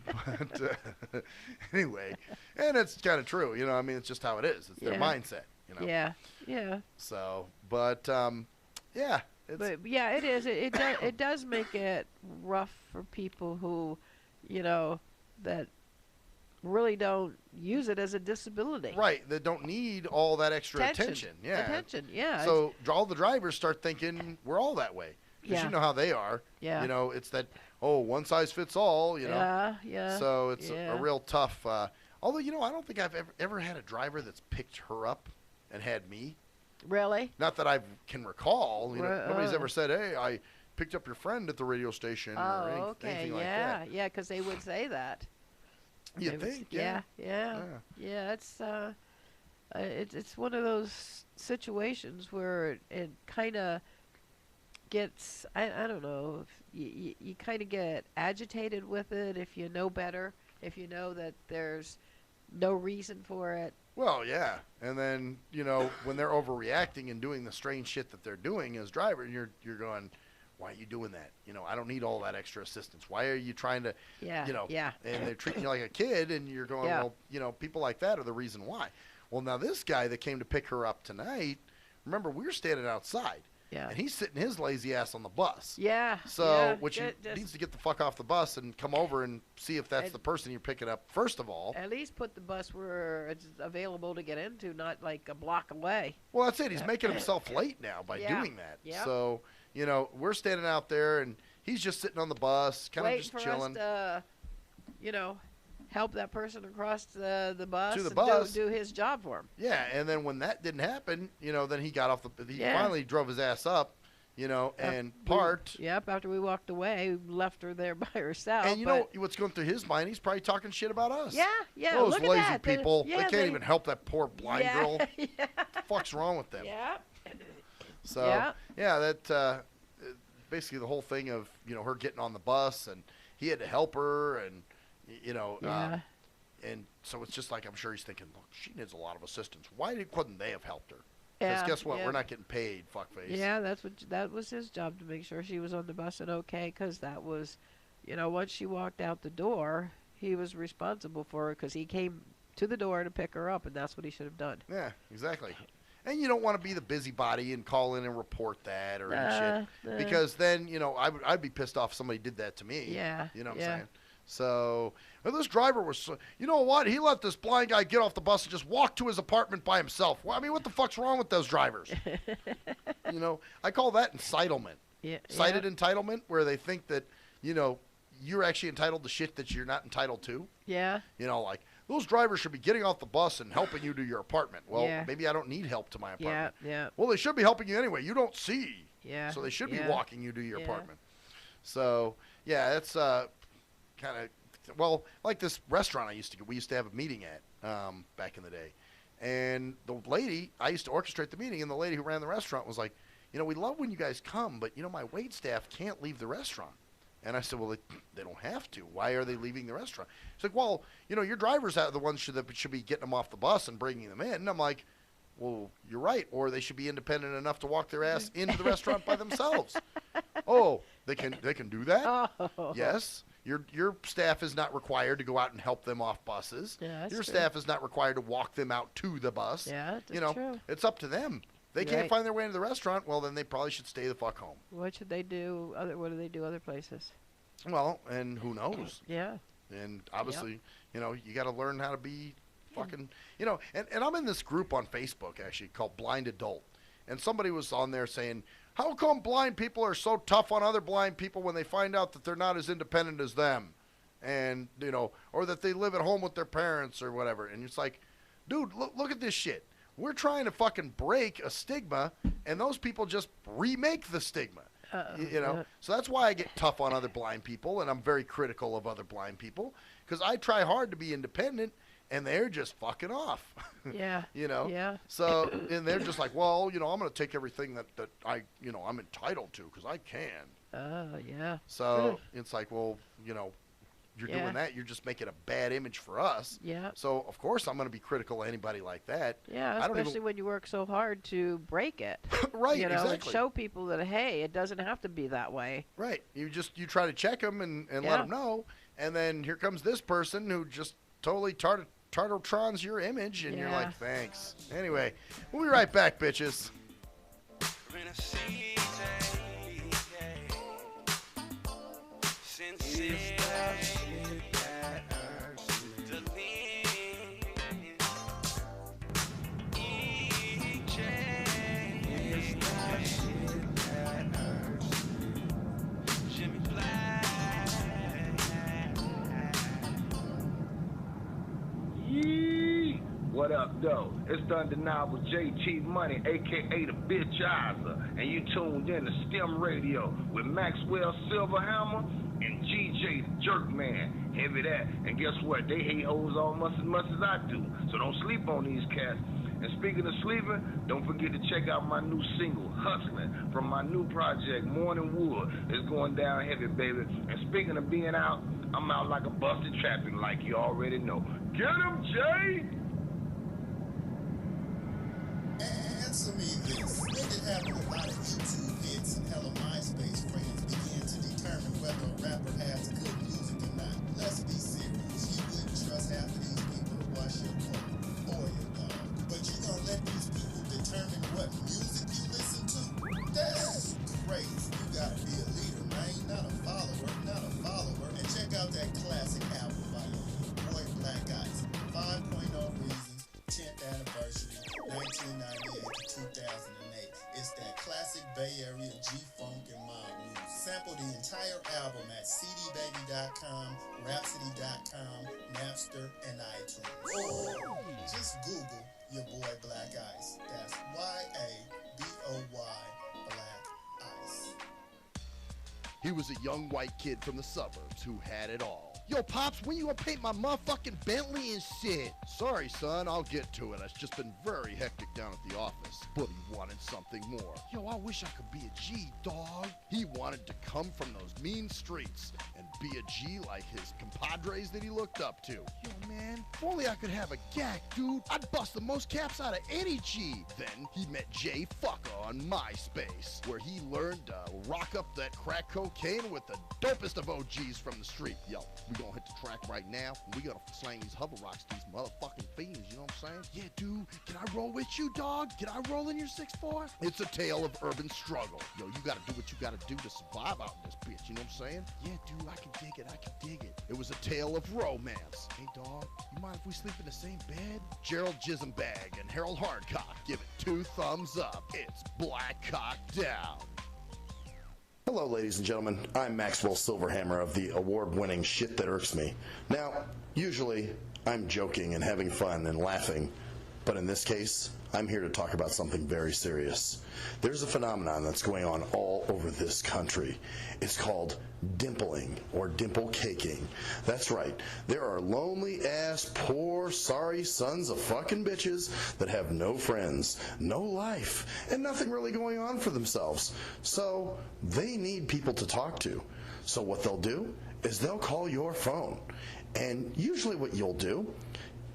But anyway, and it's kind of true. I mean, it's just how it is. It's their mindset. Yeah. So, but yeah. But yeah, it is. It does make it rough for people who, that really don't use it as a disability. Right. That don't need all that extra attention. Yeah. Attention. Yeah. So all the drivers start thinking we're all that way because you know how they are. Yeah. It's that one size fits all. Yeah. So it's a real tough. Although I don't think I've ever had a driver that's picked her up and had me. Really? Not that I can recall. Nobody's ever said, "Hey, I picked up your friend at the radio station." Or anything like that. Yeah, because they would say that. You think? Yeah. It's it's one of those situations where it kind of gets, I don't know, if you kind of get agitated with it if you know better, if you know that there's no reason for it. Well, yeah. And then, you know, when they're overreacting and doing the strange shit that they're doing as driver, you're going, why are you doing that? You know, I don't need all that extra assistance. Why are you trying to, Yeah, you know, yeah. and they're treating you like a kid, and you're going, Yeah. well, you know, people like that are the reason why. Well, now this guy that came to pick her up tonight, remember, we were standing outside. Yeah. And he's sitting his lazy ass on the bus. Yeah. So, yeah, which just needs to get the fuck off the bus and come over and see if that's And- the person you're picking up, first of all. at least put the bus where it's available to get into, not like a block away. Well, that's it. He's making himself late now by Yeah. doing that. Yep. So, you know, we're standing out there, and he's just sitting on the bus, kind of Waiting just for chilling. us to, you know, help that person across the bus. To the and bus. Do his job for him. Yeah, and then when that didn't happen, you know, then he got off the. He Yeah. finally drove his ass up, you know, and parked. Yep. After we walked away, we left her there by herself. And you know what's going through his mind? He's probably talking shit about us. Yeah, yeah. Those look at lazy that. people, Yeah, they can't even help that poor blind Yeah, girl. yeah. What the fuck's wrong with them? Yeah. So Yeah. that basically the whole thing of, you know, her getting on the bus, and he had to help her, and you know, Yeah. and so it's just like, I'm sure he's thinking, look, she needs a lot of assistance. Why couldn't they have helped her? Because Yeah, guess what? yeah. We're not getting paid, fuckface. Yeah, that was his job, to make sure she was on the bus and okay, because that was, you know, once she walked out the door, he was responsible for her because he came to the door to pick her up, and that's what he should have done. Yeah, exactly. And you don't want to be the busybody and call in and report that or any shit, nah. because then, you know, I'd be pissed off if somebody did that to me. Yeah, You know what yeah. I'm saying? So, well, this driver was, you know what? He let this blind guy get off the bus and just walk to his apartment by himself. Well, I mean, what the fuck's wrong with those drivers? You know, I call that entitlement. Yeah, Cited entitlement, where they think that, you know, you're actually entitled to shit that you're not entitled to. Yeah. You know, like, those drivers should be getting off the bus and helping you to your apartment. Well, Yeah. maybe I don't need help to my apartment. Yeah. Well, they should be helping you anyway. You don't see. Yeah. So they should be yeah. walking you to your Yeah. apartment. So, yeah, that's kind of, well, like this restaurant we used to have a meeting at back in the day. And the lady, I used to orchestrate the meeting, and the lady who ran the restaurant was like, you know, we love when you guys come, but, you know, my wait staff can't leave the restaurant. And I said, well, they don't have to. Why are they leaving the restaurant? She's like, well, you know, your drivers are the ones that should be getting them off the bus and bringing them in. And I'm like, well, you're right. Or they should be independent enough to walk their ass into the restaurant by themselves. Oh, they can do that? Oh. Yes. Your staff is not required to go out and help them off buses. Yeah, that's your true. staff is not required to walk them out to the bus. Yeah, that's you know, true. it's up to them. They can't Right. find their way into the restaurant. Well, then they probably should stay the fuck home. What should they do? What do they do other places? Well, and who knows? Yeah. And obviously, you know, you got to learn how to be fucking, you know, and I'm in this group on Facebook, actually, called Blind Adult. And somebody was on there saying, how come blind people are so tough on other blind people when they find out that they're not as independent as them? And, you know, or that they live at home with their parents or whatever. And it's like, dude, look at this shit. We're trying to fucking break a stigma, and those people just remake the stigma. You know, yeah. so that's why I get tough on other blind people, and I'm very critical of other blind people, because I try hard to be independent, and they're just fucking off. Yeah. You know? Yeah. So, and they're just like, well, you know, I'm going to take everything that I, you know, I'm entitled to, because I can. Oh, yeah. So it's like, well, you know, you're Yeah. doing that, you're just making a bad image for us. Yeah. So, of course, I'm going to be critical of anybody like that. Yeah, I don't especially even, when you work so hard to break it. Right, you know, and exactly. show people that, hey, it doesn't have to be that way. Right. You try to check them and let Yeah. them know, and then here comes this person who just totally tartatrons your image, and you're Yeah. like, thanks. Anyway, we'll be right back, bitches. What up, though? It's the undeniable JT Money, a.k.a. the Bitchizer, and you tuned in to STIM Radio with Maxwell Silverhammer and GJ the Jerkman. Heavy that. And guess what? They hate hoes almost as much as I do, so don't sleep on these cats. And speaking of sleeping, don't forget to check out my new single, Hustling, from my new project, Morning Wood. It's going down heavy, baby. And speaking of being out, I'm out like a busted trapping, like you already know. Get him, Jay! Answer me this. When it happened, a lot of YouTube hits and hella MySpace friends began to determine whether a rapper has good music or not. Let's be serious. You wouldn't trust half of these people to wash your car or your dog. But you gonna let these people determine what music you listen to? That's crazy. You gotta be a leader, man. Not a follower. Not a follower. And check out that classic album by your boy Black Ice. 5.0 Reasons, 10th anniversary, 1998 to 2008. It's that classic Bay Area G-Funk and mob music. Sample the entire album at cdbaby.com, rhapsody.com, Napster, and iTunes. Or just Google your boy Black Ice. That's Y-A-B-O-Y, Black Ice. He was a young white kid from the suburbs who had it all. Yo, Pops, when you gonna paint my motherfucking Bentley and shit? Sorry, son, I'll get to it. It's just been very hectic down at the office. But he wanted something more. Yo, I wish I could be a G, dog. He wanted to come from those mean streets and be a G like his compadres that he looked up to. Yo, man, if only I could have a gack, dude. I'd bust the most caps out of any G. Then he met Jay Fucker on MySpace, where he learned to rock up that crack cocaine with the dopest of OGs from the street. Yo, we gonna hit the track right now. We gotta slang these hover rocks to these motherfucking fiends, you know what I'm saying? Yeah, dude, can I roll with you, dog? Can I roll in your 6'4"? It's a tale of urban struggle. Yo, you gotta do what you gotta do to survive out in this bitch, you know what I'm saying? Yeah, dude, I can dig it, I can dig it. It was a tale of romance. Hey, dog, you mind if we sleep in the same bed? Gerald Jisenbag and Harold Hardcock give it 2 thumbs up. It's Black Cock Down. Hello, ladies and gentlemen. I'm Maxwell Silverhammer of the award-winning Shit That Irks Me. Now, usually, I'm joking and having fun and laughing, but in this case, I'm here to talk about something very serious. There's a phenomenon that's going on all over this country. It's called dimpling or dimple caking. That's right. There are lonely-ass, poor, sorry sons of fucking bitches that have no friends, no life, and nothing really going on for themselves. So they need people to talk to. So what they'll do is they'll call your phone. And usually what you'll do,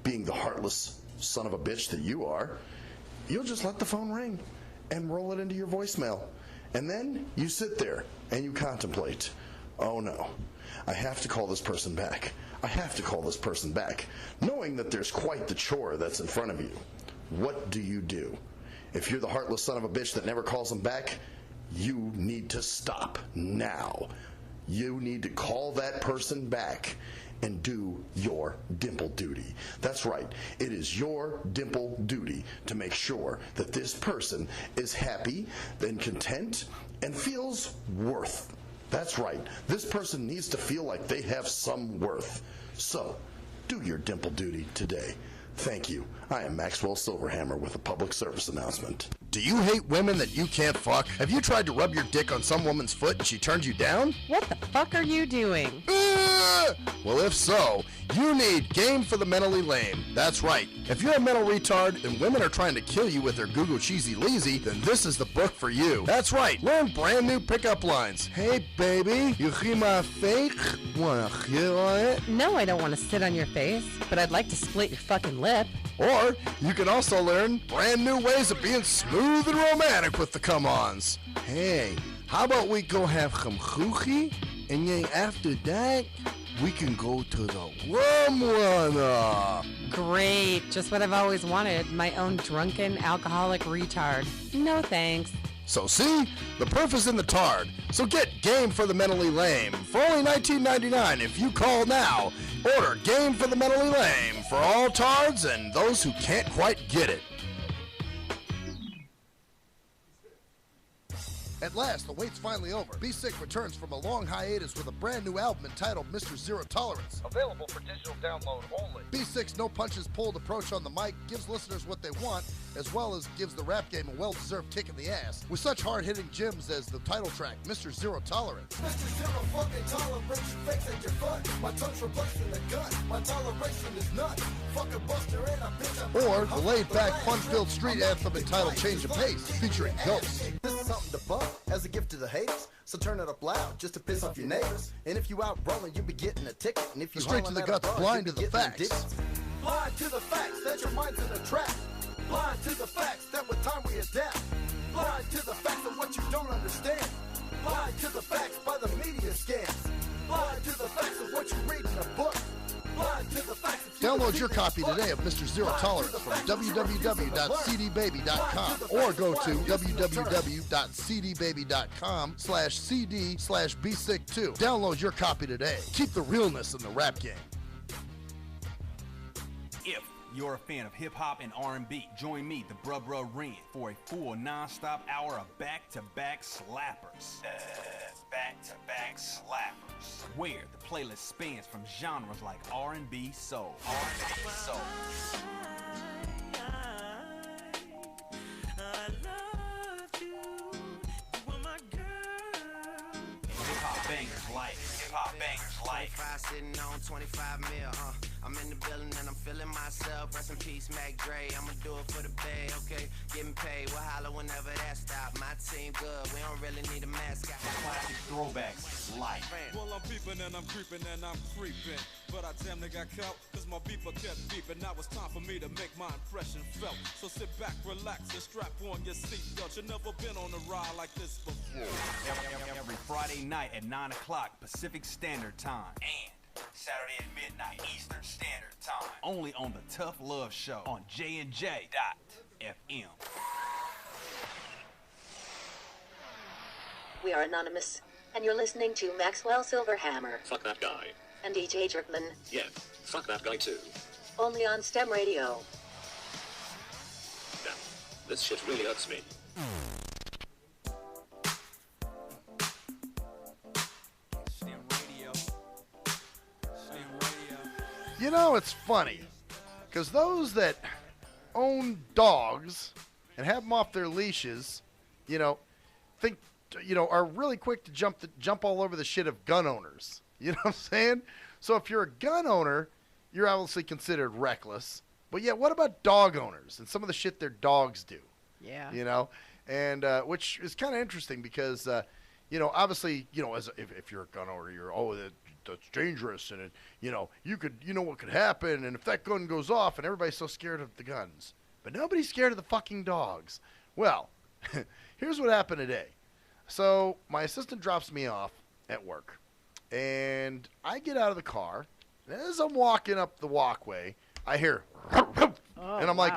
being the heartless son of a bitch that you are, you'll just let the phone ring and roll it into your voicemail. And then you sit there and you contemplate, oh no, I have to call this person back. I have to call this person back, knowing that there's quite the chore that's in front of you. What do you do? If you're the heartless son of a bitch that never calls them back, you need to stop now. You need to call that person back and do your dimple duty. That's right. It is your dimple duty to make sure that this person is happy and content and feels worth. That's right. This person needs to feel like they have some worth. So, do your dimple duty today. Thank you. I am Maxwell Silverhammer with a public service announcement. Do you hate women that you can't fuck? Have you tried to rub your dick on some woman's foot and she turned you down? What the fuck are you doing? Well, if so, you need Game for the Mentally Lame. That's right. If you're a mental retard and women are trying to kill you with their Google Cheesy Leezy, then this is the book for you. That's right. Learn brand new pickup lines. Hey, baby, you hear my fake? Wanna hit on it? No, I don't want to sit on your face, but I'd like to split your fucking lip. Or you can also learn brand new ways of being smooth and romantic with the come-ons. Hey, how about we go have some choochie, and then after that, we can go to the rum runner. Great, just what I've always wanted, my own drunken alcoholic retard. No thanks. So see, the proof is in the tard. So get Game for the Mentally Lame for only $19.99 if you call now. Order Game for the Mentally Lame for all tards and those who can't quite get it. At last, the wait's finally over. Be Sick returns from a long hiatus with a brand new album entitled Mr. Zero Tolerance. Available for digital download only. Be Sick's no punches pulled approach on the mic gives listeners what they want, as well as gives the rap game a well-deserved kick in the ass. With such hard-hitting gems as the title track, Mr. Zero Tolerance. Mr. Zero fucking toleration fakes at your fun. My tongue's replacing the gun. My toleration is none. Fuck a buster and a bitch. Or the laid-back, fun-filled street anthem entitled Change of Pace, featuring Ghost. This is something to bump as a gift to the haters. So turn it up loud just to piss off your neighbors. And if you out rolling, you'll be getting a ticket. And if you Straight to the guts, blind to the facts. Blind to the facts that your mind's in a trap. Blind to the facts that with time we adapt. Blind to the facts of what you don't understand. Blind to the facts by the media scams. Blind to the facts of what you read in a book. Blind to the facts of Download your copy today of Mr. Zero Tolerance from www.cdbaby.com or go to www.cdbaby.com/cd/bsick2. Download your copy today. Keep the realness in the rap game. If you're a fan of hip-hop and R&B, join me, the Bruh Ren, for a full non-stop hour of back-to-back slappers. Back-to-back slappers. Where the playlist spans from genres like R&B, soul. R&B, soul. Hip-hop bangers like. Hip-hop bangers like. 25 sitting on 25 mil, I'm in the building and I'm feeling myself. Rest in peace, Mac Dre. I'ma do it for the bay, okay? Getting paid, we'll holler whenever that stop. My team good, we don't really need a mascot. Classic throwbacks like. Well, I'm peeping and I'm creeping and I'm creeping. But I damn near got caught, cause my beeper kept beeping. Now it's time for me to make my impression felt. So sit back, relax, and strap on your seatbelt. You've never been on a ride like this before. Every Friday night at 9 o'clock Pacific Standard Time. And Saturday at midnight Eastern Standard Time. Only on the Tough Love Show on JNJ.FM. We are anonymous, and you're listening to Maxwell Silverhammer Fuck that guy. and DJ Jerkman, Yeah, fuck that guy too. only on STEM Radio. Damn, this shit really hurts me. STIM Radio. STIM Radio. You know, it's funny, because those that own dogs and have them off their leashes, think, are really quick to jump all over the shit of gun owners. You know what I'm saying? So if you're a gun owner, you're obviously considered reckless. But yeah, what about dog owners and some of the shit their dogs do? Yeah. And which is kind of interesting because, obviously, if you're a gun owner, that's dangerous, and what could happen, and if that gun goes off, and everybody's so scared of the guns, but nobody's scared of the fucking dogs. Well, here's what happened today. So my assistant drops me off at work, and I get out of the car, and as I'm walking up the walkway, I hear, and I'm like,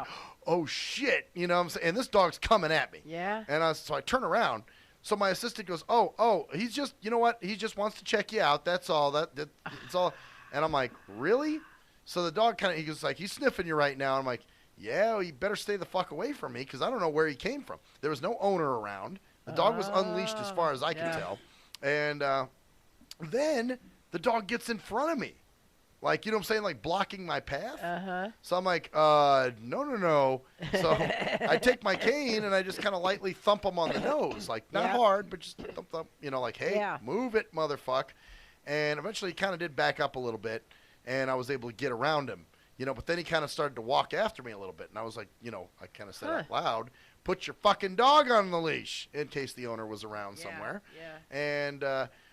oh shit, what I'm saying? And this dog's coming at me. Yeah. And so I turn around. So my assistant goes, oh, he's just, you know what? He just wants to check you out. That's all. That's all. And I'm like, really? So the dog he goes like, he's sniffing you right now. I'm like, yeah, well, you better stay the fuck away from me because I don't know where he came from. There was no owner around. The dog was unleashed as far as I can tell. And then the dog gets in front of me. Like, you know what I'm saying? Like blocking my path. Uh-huh. So I'm like, no. So I take my cane and I just kind of lightly thump him on the nose. Like, not hard, but just thump. Like, hey, move it, motherfuck. And eventually he kind of did back up a little bit. And I was able to get around him. But then he kind of started to walk after me a little bit. And I was like, I kind of said out loud, put your fucking dog on the leash in case the owner was around somewhere. Yeah. And,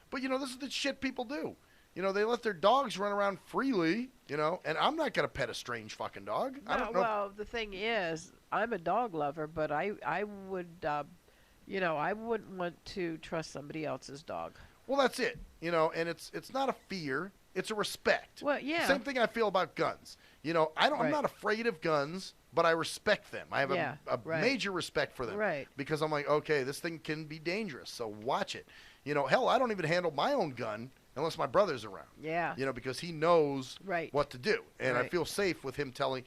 but, this is the shit people do. They let their dogs run around freely, and I'm not going to pet a strange fucking dog. No, I don't know. well, the thing is, I'm a dog lover, but I would, I wouldn't want to trust somebody else's dog. Well, that's it, and it's not a fear. It's a respect. Well, yeah. Same thing I feel about guns. I'm not afraid of guns, but I respect them. I have a major respect for them. Right. Because I'm like, okay, this thing can be dangerous, so watch it. Hell, I don't even handle my own gun unless my brother's around. Yeah. Because he knows what to do. And I feel safe with him telling,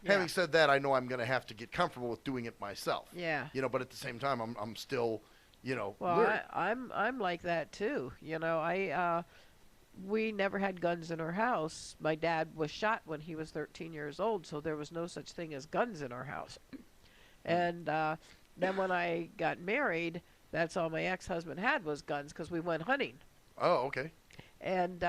having said that, I know I'm going to have to get comfortable with doing it myself. Yeah. But at the same time, I'm still, well, I'm like that too. We never had guns in our house. My dad was shot when he was 13 years old, so there was no such thing as guns in our house. And then when I got married, that's all my ex-husband had was guns because we went hunting. Oh, okay. And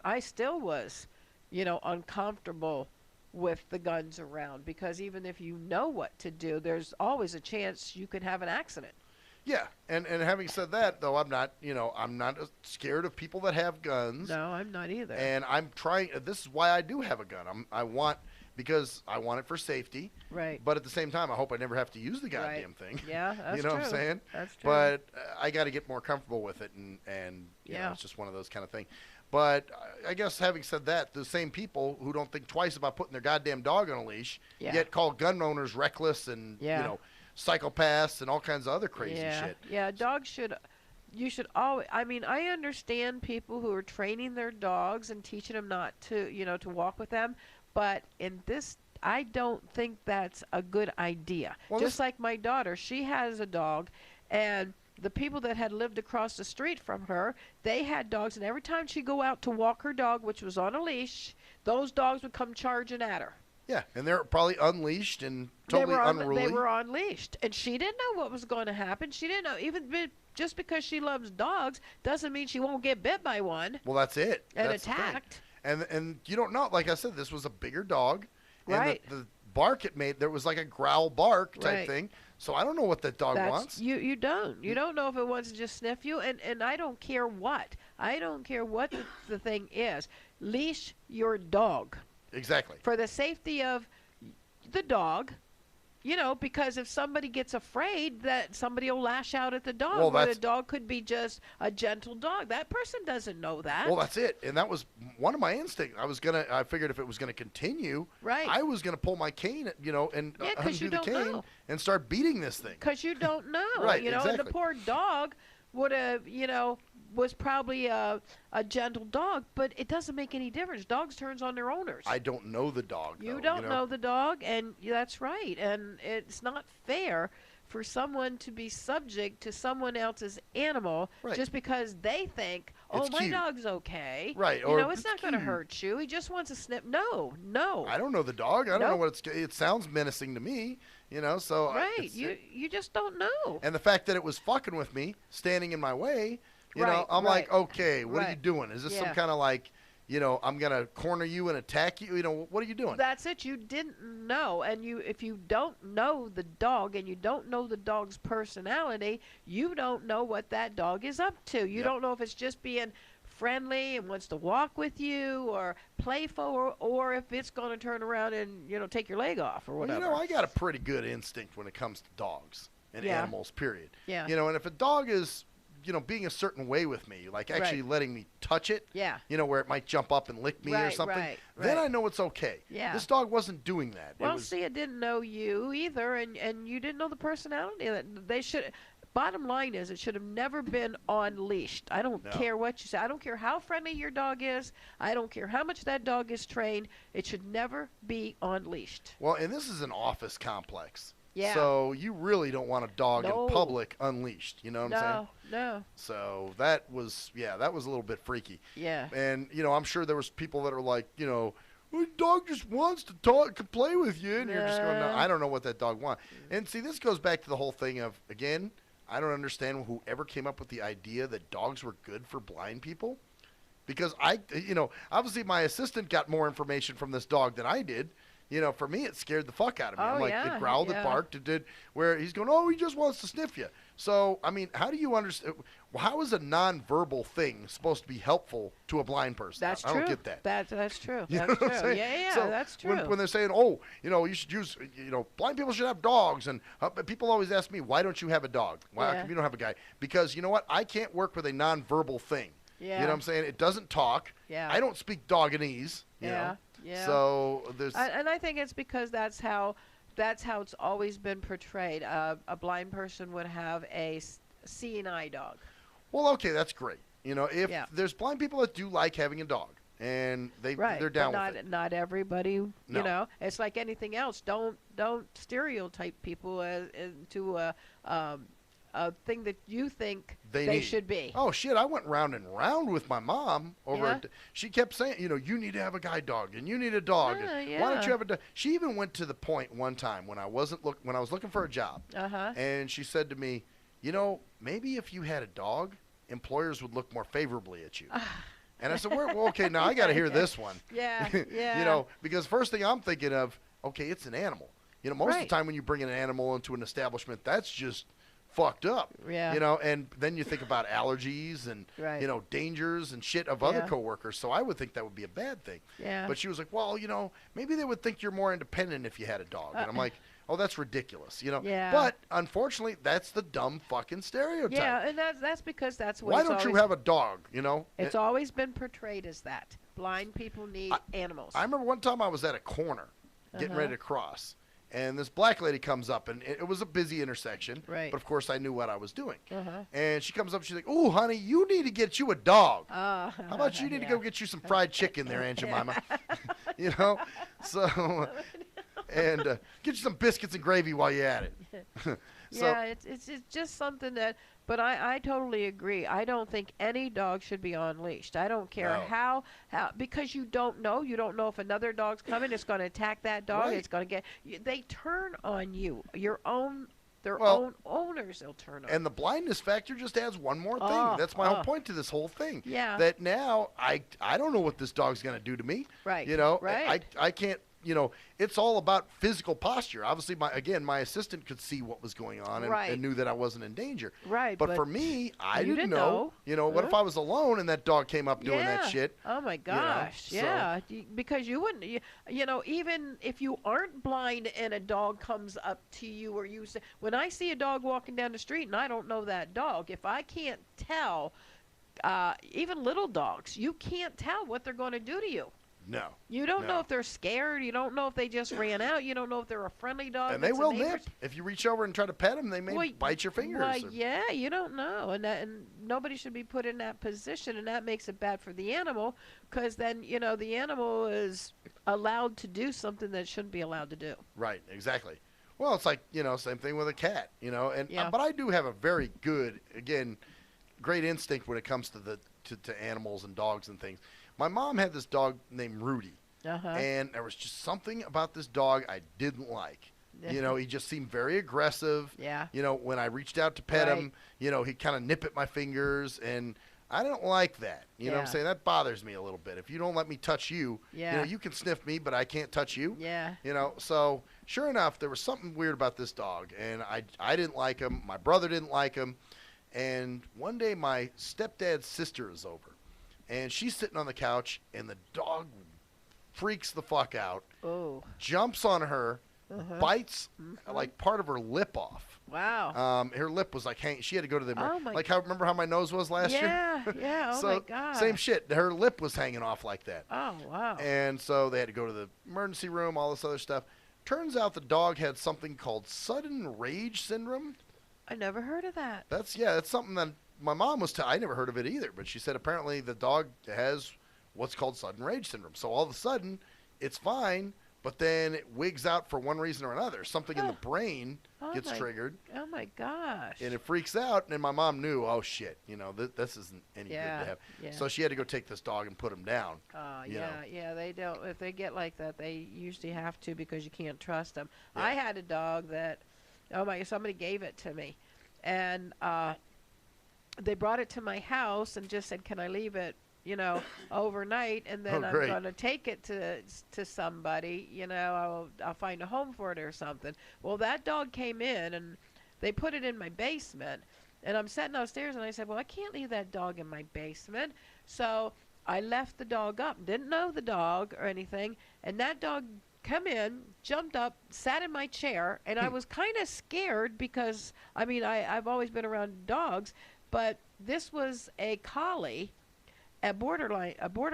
I still was, uncomfortable with the guns around, because even if you know what to do, there's always a chance you could have an accident. Yeah, and having said that, though, I'm not scared of people that have guns. No, I'm not either. And I'm trying. This is why I do have a gun. Because I want it for safety. Right. But at the same time, I hope I never have to use the goddamn thing. Yeah, that's you know true. what I'm saying? That's true. But I got to get more comfortable with it, and it's just one of those kind of things. But I guess having said that, the same people who don't think twice about putting their goddamn dog on a leash, yet call gun owners reckless and psychopaths and all kinds of other crazy shit. Yeah, dogs should. You should always. I mean, I understand people who are training their dogs and teaching them not to, to walk with them. But in this, I don't think that's a good idea. Well, just like my daughter, she has a dog, and the people that had lived across the street from her, they had dogs, and every time she'd go out to walk her dog, which was on a leash, those dogs would come charging at her. Yeah, and they're probably unleashed and totally unruly. They were unleashed, and she didn't know what was going to happen. She didn't know. Just because she loves dogs doesn't mean she won't get bit by one. Well, that's it. And attacked. And you don't know. Like I said, this was a bigger dog. Right. And the bark it made, there was like a growl bark type thing. So I don't know what that dog wants. You don't. You don't know if it wants to just sniff you. And I don't care what. I don't care what the thing is. Leash your dog. Exactly. For the safety of the dog. Because if somebody gets afraid, that somebody will lash out at the dog. Well, the dog could be just a gentle dog. That person doesn't know that. Well, that's it. And that was one of my instincts. I figured if it was gonna continue, I was gonna pull my cane, and undo the cane and start beating this thing. Because you don't know. Right. And the poor dog would have, was probably a gentle dog, but it doesn't make any difference. Dogs turns on their owners. I don't know the dog. You don't know the dog, and that's right. And it's not fair for someone to be subject to someone else's animal just because they think, oh, my dog's okay. Right. It's not going to hurt you. He just wants to snip. No. I don't know the dog. I don't know what it sounds menacing to me. So right. You just don't know. And the fact that it was fucking with me, standing in my way. I'm like, okay, what are you doing? Is this some kind of like, I'm going to corner you and attack you? What are you doing? That's it. You didn't know. And if you don't know the dog and you don't know the dog's personality, you don't know what that dog is up to. You don't know if it's just being friendly and wants to walk with you or playful or if it's going to turn around and, take your leg off or whatever. Well, I got a pretty good instinct when it comes to dogs and animals, period. Yeah. And if a dog is being a certain way with me, like actually letting me touch it, where it might jump up and lick me or something, then I know it's okay. Yeah. This dog wasn't doing that. Well, it didn't know you either, and you didn't know the personality. They should. Bottom line is, it should have never been unleashed. I don't care what you say. I don't care how friendly your dog is. I don't care how much that dog is trained. It should never be unleashed. Well, and this is an office complex. Yeah. So you really don't want a dog in public unleashed. You know what I'm saying? No. So that was a little bit freaky. Yeah. And, I'm sure there was people that are like, well, the dog just wants to talk, to play with you. And you're just going, no, I don't know what that dog wants. And see, this goes back to the whole thing of, again, I don't understand whoever came up with the idea that dogs were good for blind people. Because obviously my assistant got more information from this dog than I did. For me, it scared the fuck out of me. I'm like, it growled, it barked, it did, where he's going, oh, he just wants to sniff you. So, I mean, how do you understand? How is a nonverbal thing supposed to be helpful to a blind person? That's I true. don't get that. That's true. You know That's what I'm true. saying? Yeah, So that's true. When they're saying, oh, you should use, blind people should have dogs. And people always ask me, why don't you have a dog? Why come you don't have a guy? Because you know what? I can't work with a nonverbal thing. Yeah. You know what I'm saying? It doesn't talk. Yeah. I don't speak Doganese. You know? Yeah. So there's. And I think it's because that's how it's always been portrayed. A blind person would have a seeing eye dog. Well, okay, that's great. If there's blind people that do like having a dog, and they're down with it. Not everybody. No. It's like anything else. Don't stereotype people into a thing that you think they should be. Oh, shit, I went round and round with my mom over she kept saying, you need to have a guide dog, and you need a dog. And why don't you have a dog? She even went to the point one time when I was looking for a job, and she said to me, maybe if you had a dog employers would look more favorably at you. And I said, well, okay, now I got to hear this one. Yeah, yeah. You know, because first thing I'm thinking of, okay, it's an animal. You know, most of the time when you bring an animal into an establishment, that's just fucked up. Yeah. You know, and then you think about allergies and, you know, dangers and shit of other coworkers. So I would think that would be a bad thing. Yeah. But she was like, well, you know, maybe they would think you're more independent if you had a dog. And I'm like, oh, that's ridiculous, you know. Yeah. But unfortunately, that's the dumb fucking stereotype. Yeah, and that's because that's what. Why don't you have a dog? You know. It's always been portrayed as that. Blind people need animals. I remember one time I was at a corner, getting ready to cross, and this black lady comes up, and it was a busy intersection. Right. But of course, I knew what I was doing. Uh-huh. And she comes up, she's like, "Ooh, honey, you need to get you a dog. How How about you need to go get you some fried chicken there, Aunt Jemima?" You know. So. And get you some biscuits and gravy while you're at it. So, yeah, it's just something that. But I totally agree. I don't think any dog should be on leashed. I don't care how because you don't know. You don't know if another dog's coming. It's going to attack that dog. Right. It's going to get. They turn on you. Their own owners will turn on. And the blindness factor just adds one more thing. That's my whole point to this whole thing. Yeah. That now I don't know what this dog's going to do to me. Right. You know. Right. I can't. You know, it's all about physical posture. Obviously, my assistant could see what was going on and knew that I wasn't in danger. Right. But for me, I you didn't know. You know, what if I was alone and that dog came up doing that shit? Oh my gosh. You know, yeah. Because you wouldn't. You know, even if you aren't blind and a dog comes up to you, or you say, when I see a dog walking down the street and I don't know that dog, if I can't tell, even little dogs, you can't tell what they're going to do to you. No. You don't know if they're scared. You don't know if they just ran out. You don't know if they're a friendly dog. And they will nip. If you reach over and try to pet them, they may bite your fingers. Well, yeah, you don't know. And nobody should be put in that position, and that makes it bad for the animal because then, you know, the animal is allowed to do something that shouldn't be allowed to do. Right, exactly. Well, it's like, you know, same thing with a cat, you know. And but I do have a very good, again, great instinct when it comes to to animals and dogs and things. My mom had this dog named Rudy, and there was just something about this dog I didn't like. You know, he just seemed very aggressive. Yeah. You know, when I reached out to pet him, you know, he'd kind of nip at my fingers, and I don't like that. You know what I'm saying? That bothers me a little bit. If you don't let me touch you, you know, you can sniff me, but I can't touch you. Yeah. You know, so sure enough, there was something weird about this dog, and I didn't like him. My brother didn't like him. And one day my stepdad's sister is over. And she's sitting on the couch, and the dog freaks the fuck out, jumps on her, bites like part of her lip off. Wow. Her lip was like hanging. She had to go to the my remember how my nose was last year? Yeah. Oh So, my God. same shit. Her lip was hanging off like that. Oh wow. And so they had to go to the emergency room, all this other stuff. Turns out the dog had something called sudden rage syndrome. I never heard of that. That's something that my mom was I never heard of it either, but she said apparently the dog has what's called sudden rage syndrome. So all of a sudden, it's fine, but then it wigs out for one reason or another. Something in the brain gets triggered. Oh my gosh. And it freaks out, and my mom knew, oh shit, you know, this isn't any good to have. Yeah. So she had to go take this dog and put him down. Yeah, they don't. If they get like that, they usually have to because you can't trust them. Yeah. I had a dog that, somebody gave it to me, and they brought it to my house and just said, can I leave it, you know, overnight, and then I'm going to take it to somebody, you know, I'll find a home for it or something. Well, that dog came in, and they put it in my basement, and I'm sitting upstairs, and I said, well, I can't leave that dog in my basement. So I left the dog up, didn't know the dog or anything, and that dog come in, jumped up, sat in my chair, and I was kind of scared because, I mean, I've always been around dogs, but this was a collie, a border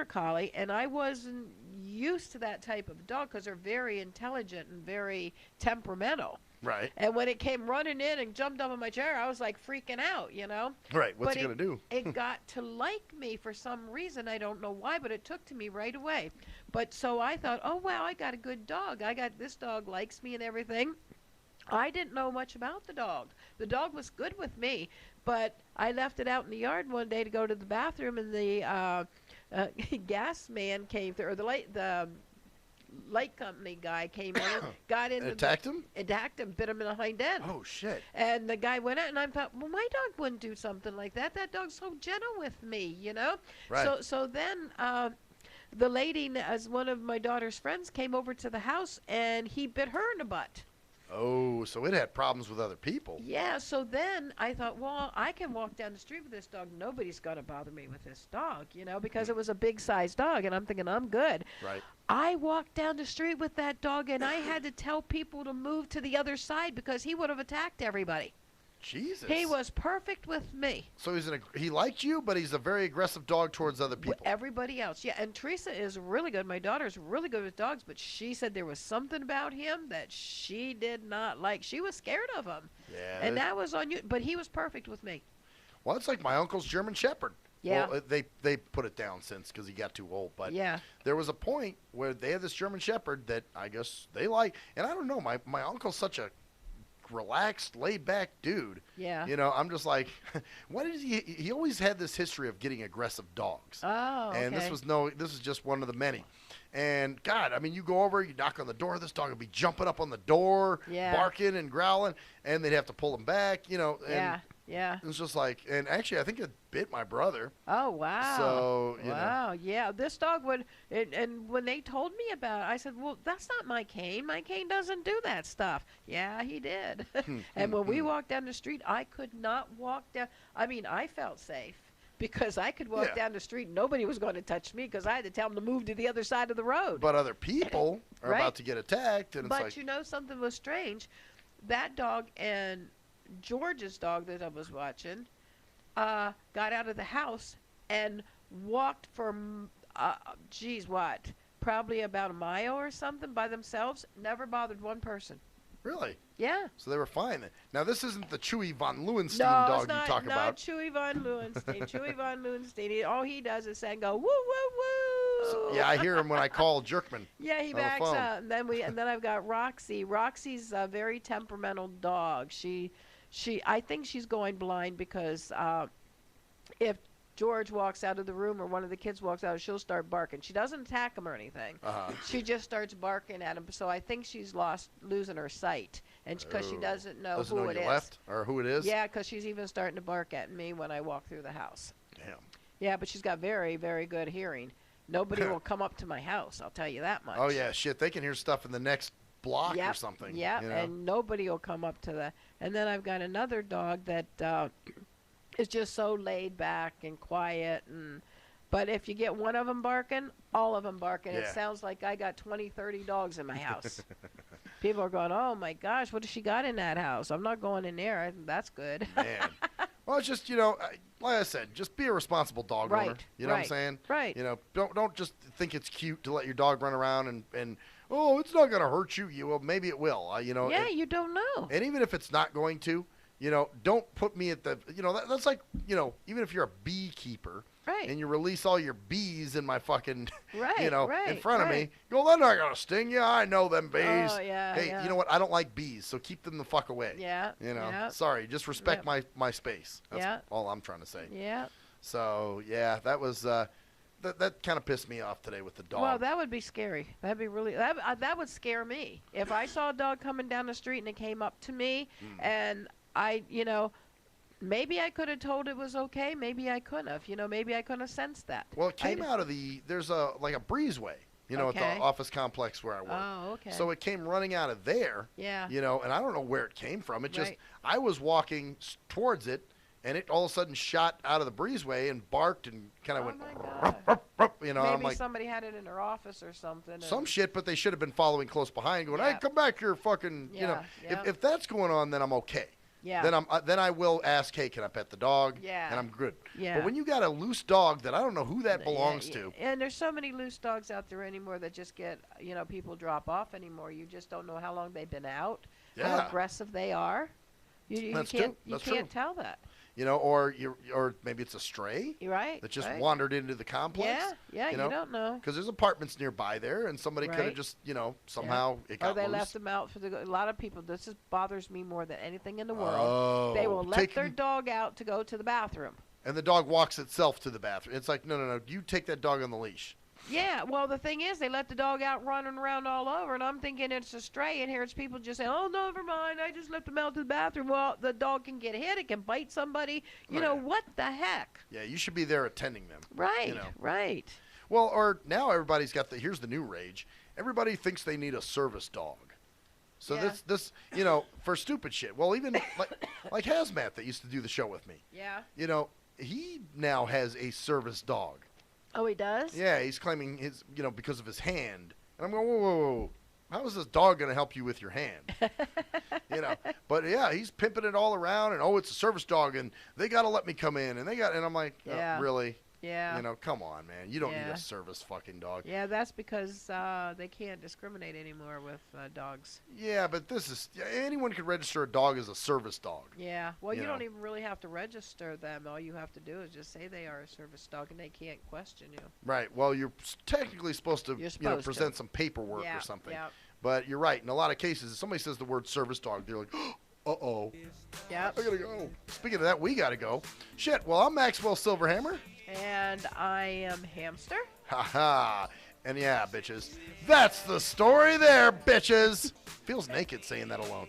collie, and I wasn't used to that type of dog because they're very intelligent and very temperamental. Right. And when it came running in and jumped up on my chair, I was like freaking out, you know. Right. What's it going to do? It got to like me for some reason. I don't know why, but it took to me right away. But so I thought, oh, wow, I got a good dog. This dog likes me and everything. I didn't know much about the dog. The dog was good with me, but I left it out in the yard one day to go to the bathroom, and the gas man came through, or the light company guy came in, got in, attacked him, bit him in the hind end. Oh shit! And the guy went out, and I thought, well, my dog wouldn't do something like that. That dog's so gentle with me, you know. Right. So then. The lady, as one of my daughter's friends, came over to the house, and he bit her in the butt. Oh, so it had problems with other people. Yeah, so then I thought, well, I can walk down the street with this dog. Nobody's going to bother me with this dog, you know, because it was a big-sized dog, and I'm thinking, I'm good. Right. I walked down the street with that dog, and I had to tell people to move to the other side because he would have attacked everybody. Jesus. He was perfect with me. So he liked you, but he's a very aggressive dog towards other people. Everybody else, yeah. And Teresa is really good. My daughter's really good with dogs, but she said there was something about him that she did not like. She was scared of him. Yeah. And that was on you. But he was perfect with me. Well, it's like my uncle's German Shepherd. Yeah. Well, they put it down since because he got too old. But yeah, there was a point where they had this German Shepherd that I guess they like. And I don't know, my uncle's such a relaxed, laid-back dude. Yeah. You know, I'm just like, why did he always had this history of getting aggressive dogs. Oh, okay. And this is just one of the many. And God, I mean, you go over, you knock on the door, this dog would be jumping up on the door, barking and growling, and they'd have to pull him back, you know. And yeah. It's just like, and actually, I think it bit my brother. Oh, wow. So, you know. Yeah. This dog would, and when they told me about it, I said, well, that's not my cane. My cane doesn't do that stuff. Yeah, he did. And when we walked down the street, I could not walk down. I mean, I felt safe because I could walk down the street and nobody was going to touch me because I had to tell them to move to the other side of the road. But other people are about to get attacked. And it's but like, you know, something was strange. That dog and George's dog that I was watching got out of the house and walked for, probably about a mile or something by themselves. Never bothered one person. Really? Yeah. So they were fine then. Now, this isn't the Chewy von Leeuwenstein dog you talk about. No, it's not Chewy von Leeuwenstein. Chewy von Leeuwenstein, all he does is say, go, woo, woo, woo. So, yeah, I hear him when I call Jerkman. Yeah, he backs up. And then I've got Roxy. Roxy's a very temperamental dog. I think she's going blind because if George walks out of the room or one of the kids walks out, she'll start barking. She doesn't attack him or anything. She just starts barking at him. So I think she's losing her sight, and because she doesn't know who it is. Left or who it is. Yeah, because she's even starting to bark at me when I walk through the house. Damn. Yeah, but she's got very, very good hearing. Nobody will come up to my house. I'll tell you that much. Oh yeah, shit. They can hear stuff in the next block or something. Yeah, you know? And nobody will come up to that. And then I've got another dog that is just so laid back and quiet. But if you get one of them barking, all of them barking. Yeah. It sounds like I got 20, 30 dogs in my house. People are going, oh, my gosh, what has she got in that house? I'm not going in there. That's good. Man. Well, it's just, you know, like I said, just be a responsible dog owner. You know what I'm saying? Right. You know, don't just think it's cute to let your dog run around and oh, it's not going to hurt you. Well, maybe it will. You know. Yeah, you don't know. And even if it's not going to, you know, don't put me at the, you know, that's like, you know, even if you're a beekeeper. Right. And you release all your bees in my fucking, you know, right, in front of me. You go, they're not going to sting you. I know them bees. Oh, yeah, hey, yeah. you know what? I don't like bees, so keep them the fuck away. Yeah. You know, yeah. sorry. Just respect my space. That's all I'm trying to say. Yeah. So, yeah, that was, that kind of pissed me off today with the dog. Well, that would be scary. That'd be really, that would scare me. If I saw a dog coming down the street and it came up to me and I, you know, maybe I could have told it was okay. Maybe I couldn't have. You know, maybe I couldn't have sensed that. Well, it came out of there's a breezeway, you know, at the office complex where I work. Oh, okay. So it came running out of there. Yeah. You know, and I don't know where it came from. It just, I was walking towards it, and it all of a sudden shot out of the breezeway and barked and kind of went, ruff, you know. Maybe I'm like, somebody had it in their office or something. Some shit, but they should have been following close behind, going, hey, come back here, fucking, you know. If that's going on, then I'm okay. Yeah. Then I will ask, hey, can I pet the dog? Yeah. And I'm good. Yeah. But when you got a loose dog that I don't know who that belongs to. And there's so many loose dogs out there anymore that just get, you know, people drop off anymore. You just don't know how long they've been out, how aggressive they are. You can't tell that. You know, or maybe it's a stray. Right. That just wandered into the complex. Yeah, you don't know. Because there's apartments nearby there, and somebody could have just, you know, somehow it got Or they loose. left them out for a lot of people. This bothers me more than anything in the world. Oh, they will let their dog out to go to the bathroom. And the dog walks itself to the bathroom. It's like, no, you take that dog on the leash. Yeah, well, the thing is, they let the dog out running around all over, and I'm thinking it's a stray, and here it's people just saying, oh, never mind, I just left him out to the bathroom. Well, the dog can get hit, it can bite somebody. You know, what the heck? Yeah, you should be there attending them. Right, you know. right. Well, or now everybody's got here's the new rage. Everybody thinks they need a service dog. So this, you know, for stupid shit. Well, even like Hazmat that used to do the show with me. Yeah. You know, he now has a service dog. Oh, he does? Yeah, he's claiming his, you know, because of his hand. And I'm going, whoa, whoa, whoa. How is this dog going to help you with your hand? You know, but yeah, he's pimping it all around, and it's a service dog, and they got to let me come in, and I'm like, oh, really? Yeah. You know, come on, man. You don't need a service fucking dog. Yeah, that's because they can't discriminate anymore with dogs. Yeah, but anyone can register a dog as a service dog. Yeah. Well, you know. don't even really have to register them. All you have to do is just say they are a service dog, and they can't question you. Right. Well, you're technically supposed to, present some paperwork or something. Yep. But you're right. In a lot of cases, if somebody says the word service dog, they're like, uh-oh. Yep. I gotta go. Speaking of that, we gotta go. Shit. Well, I'm Maxwell Silverhammer. And I am Hamster. Ha-ha. And yeah, bitches. That's the story there, bitches. Feels naked saying that alone.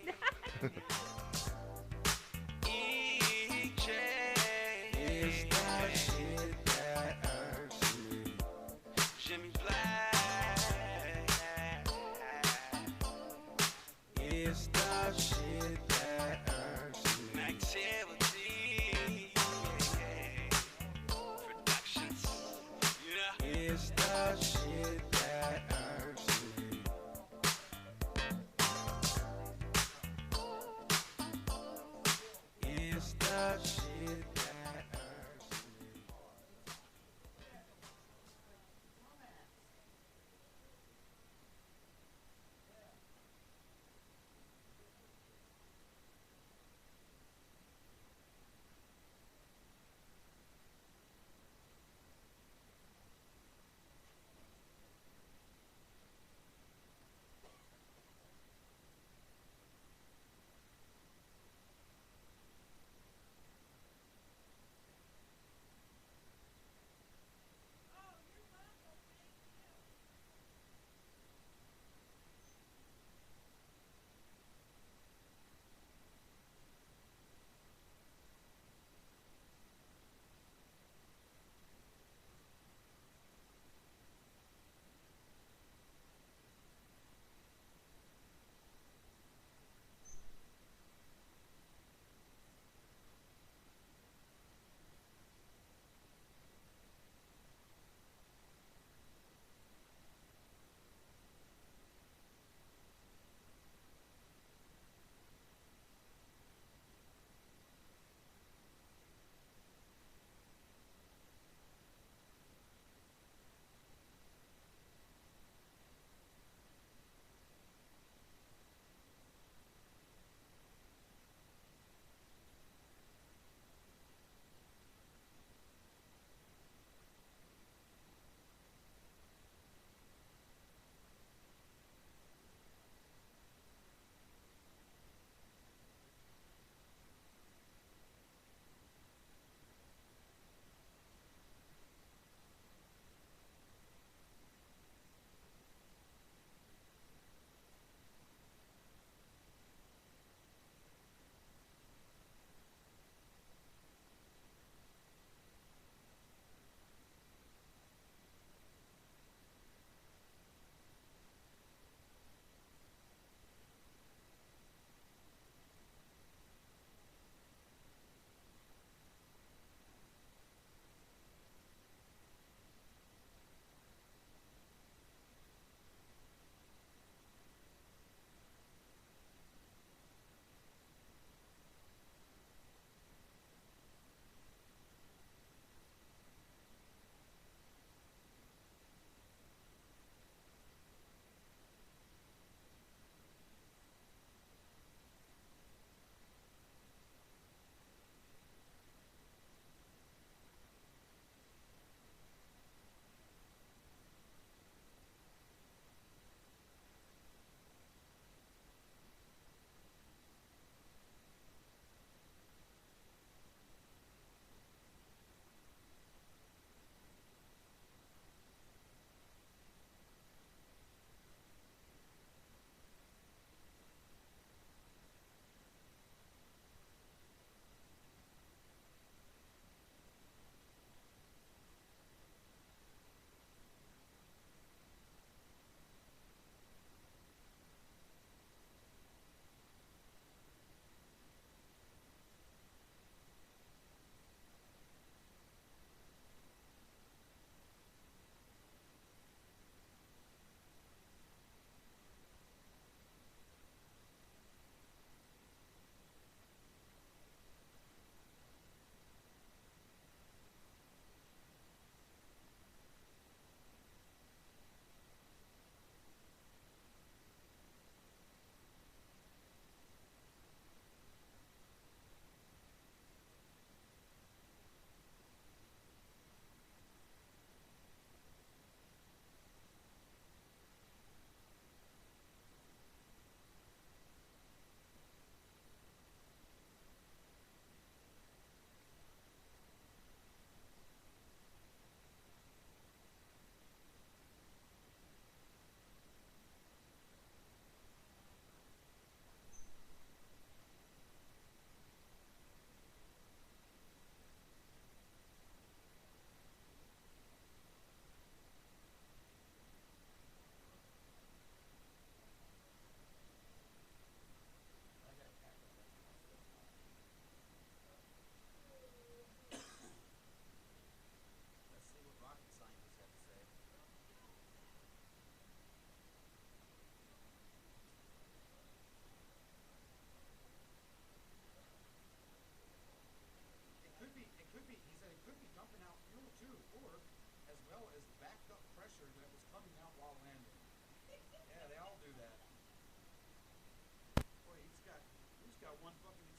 got one fucking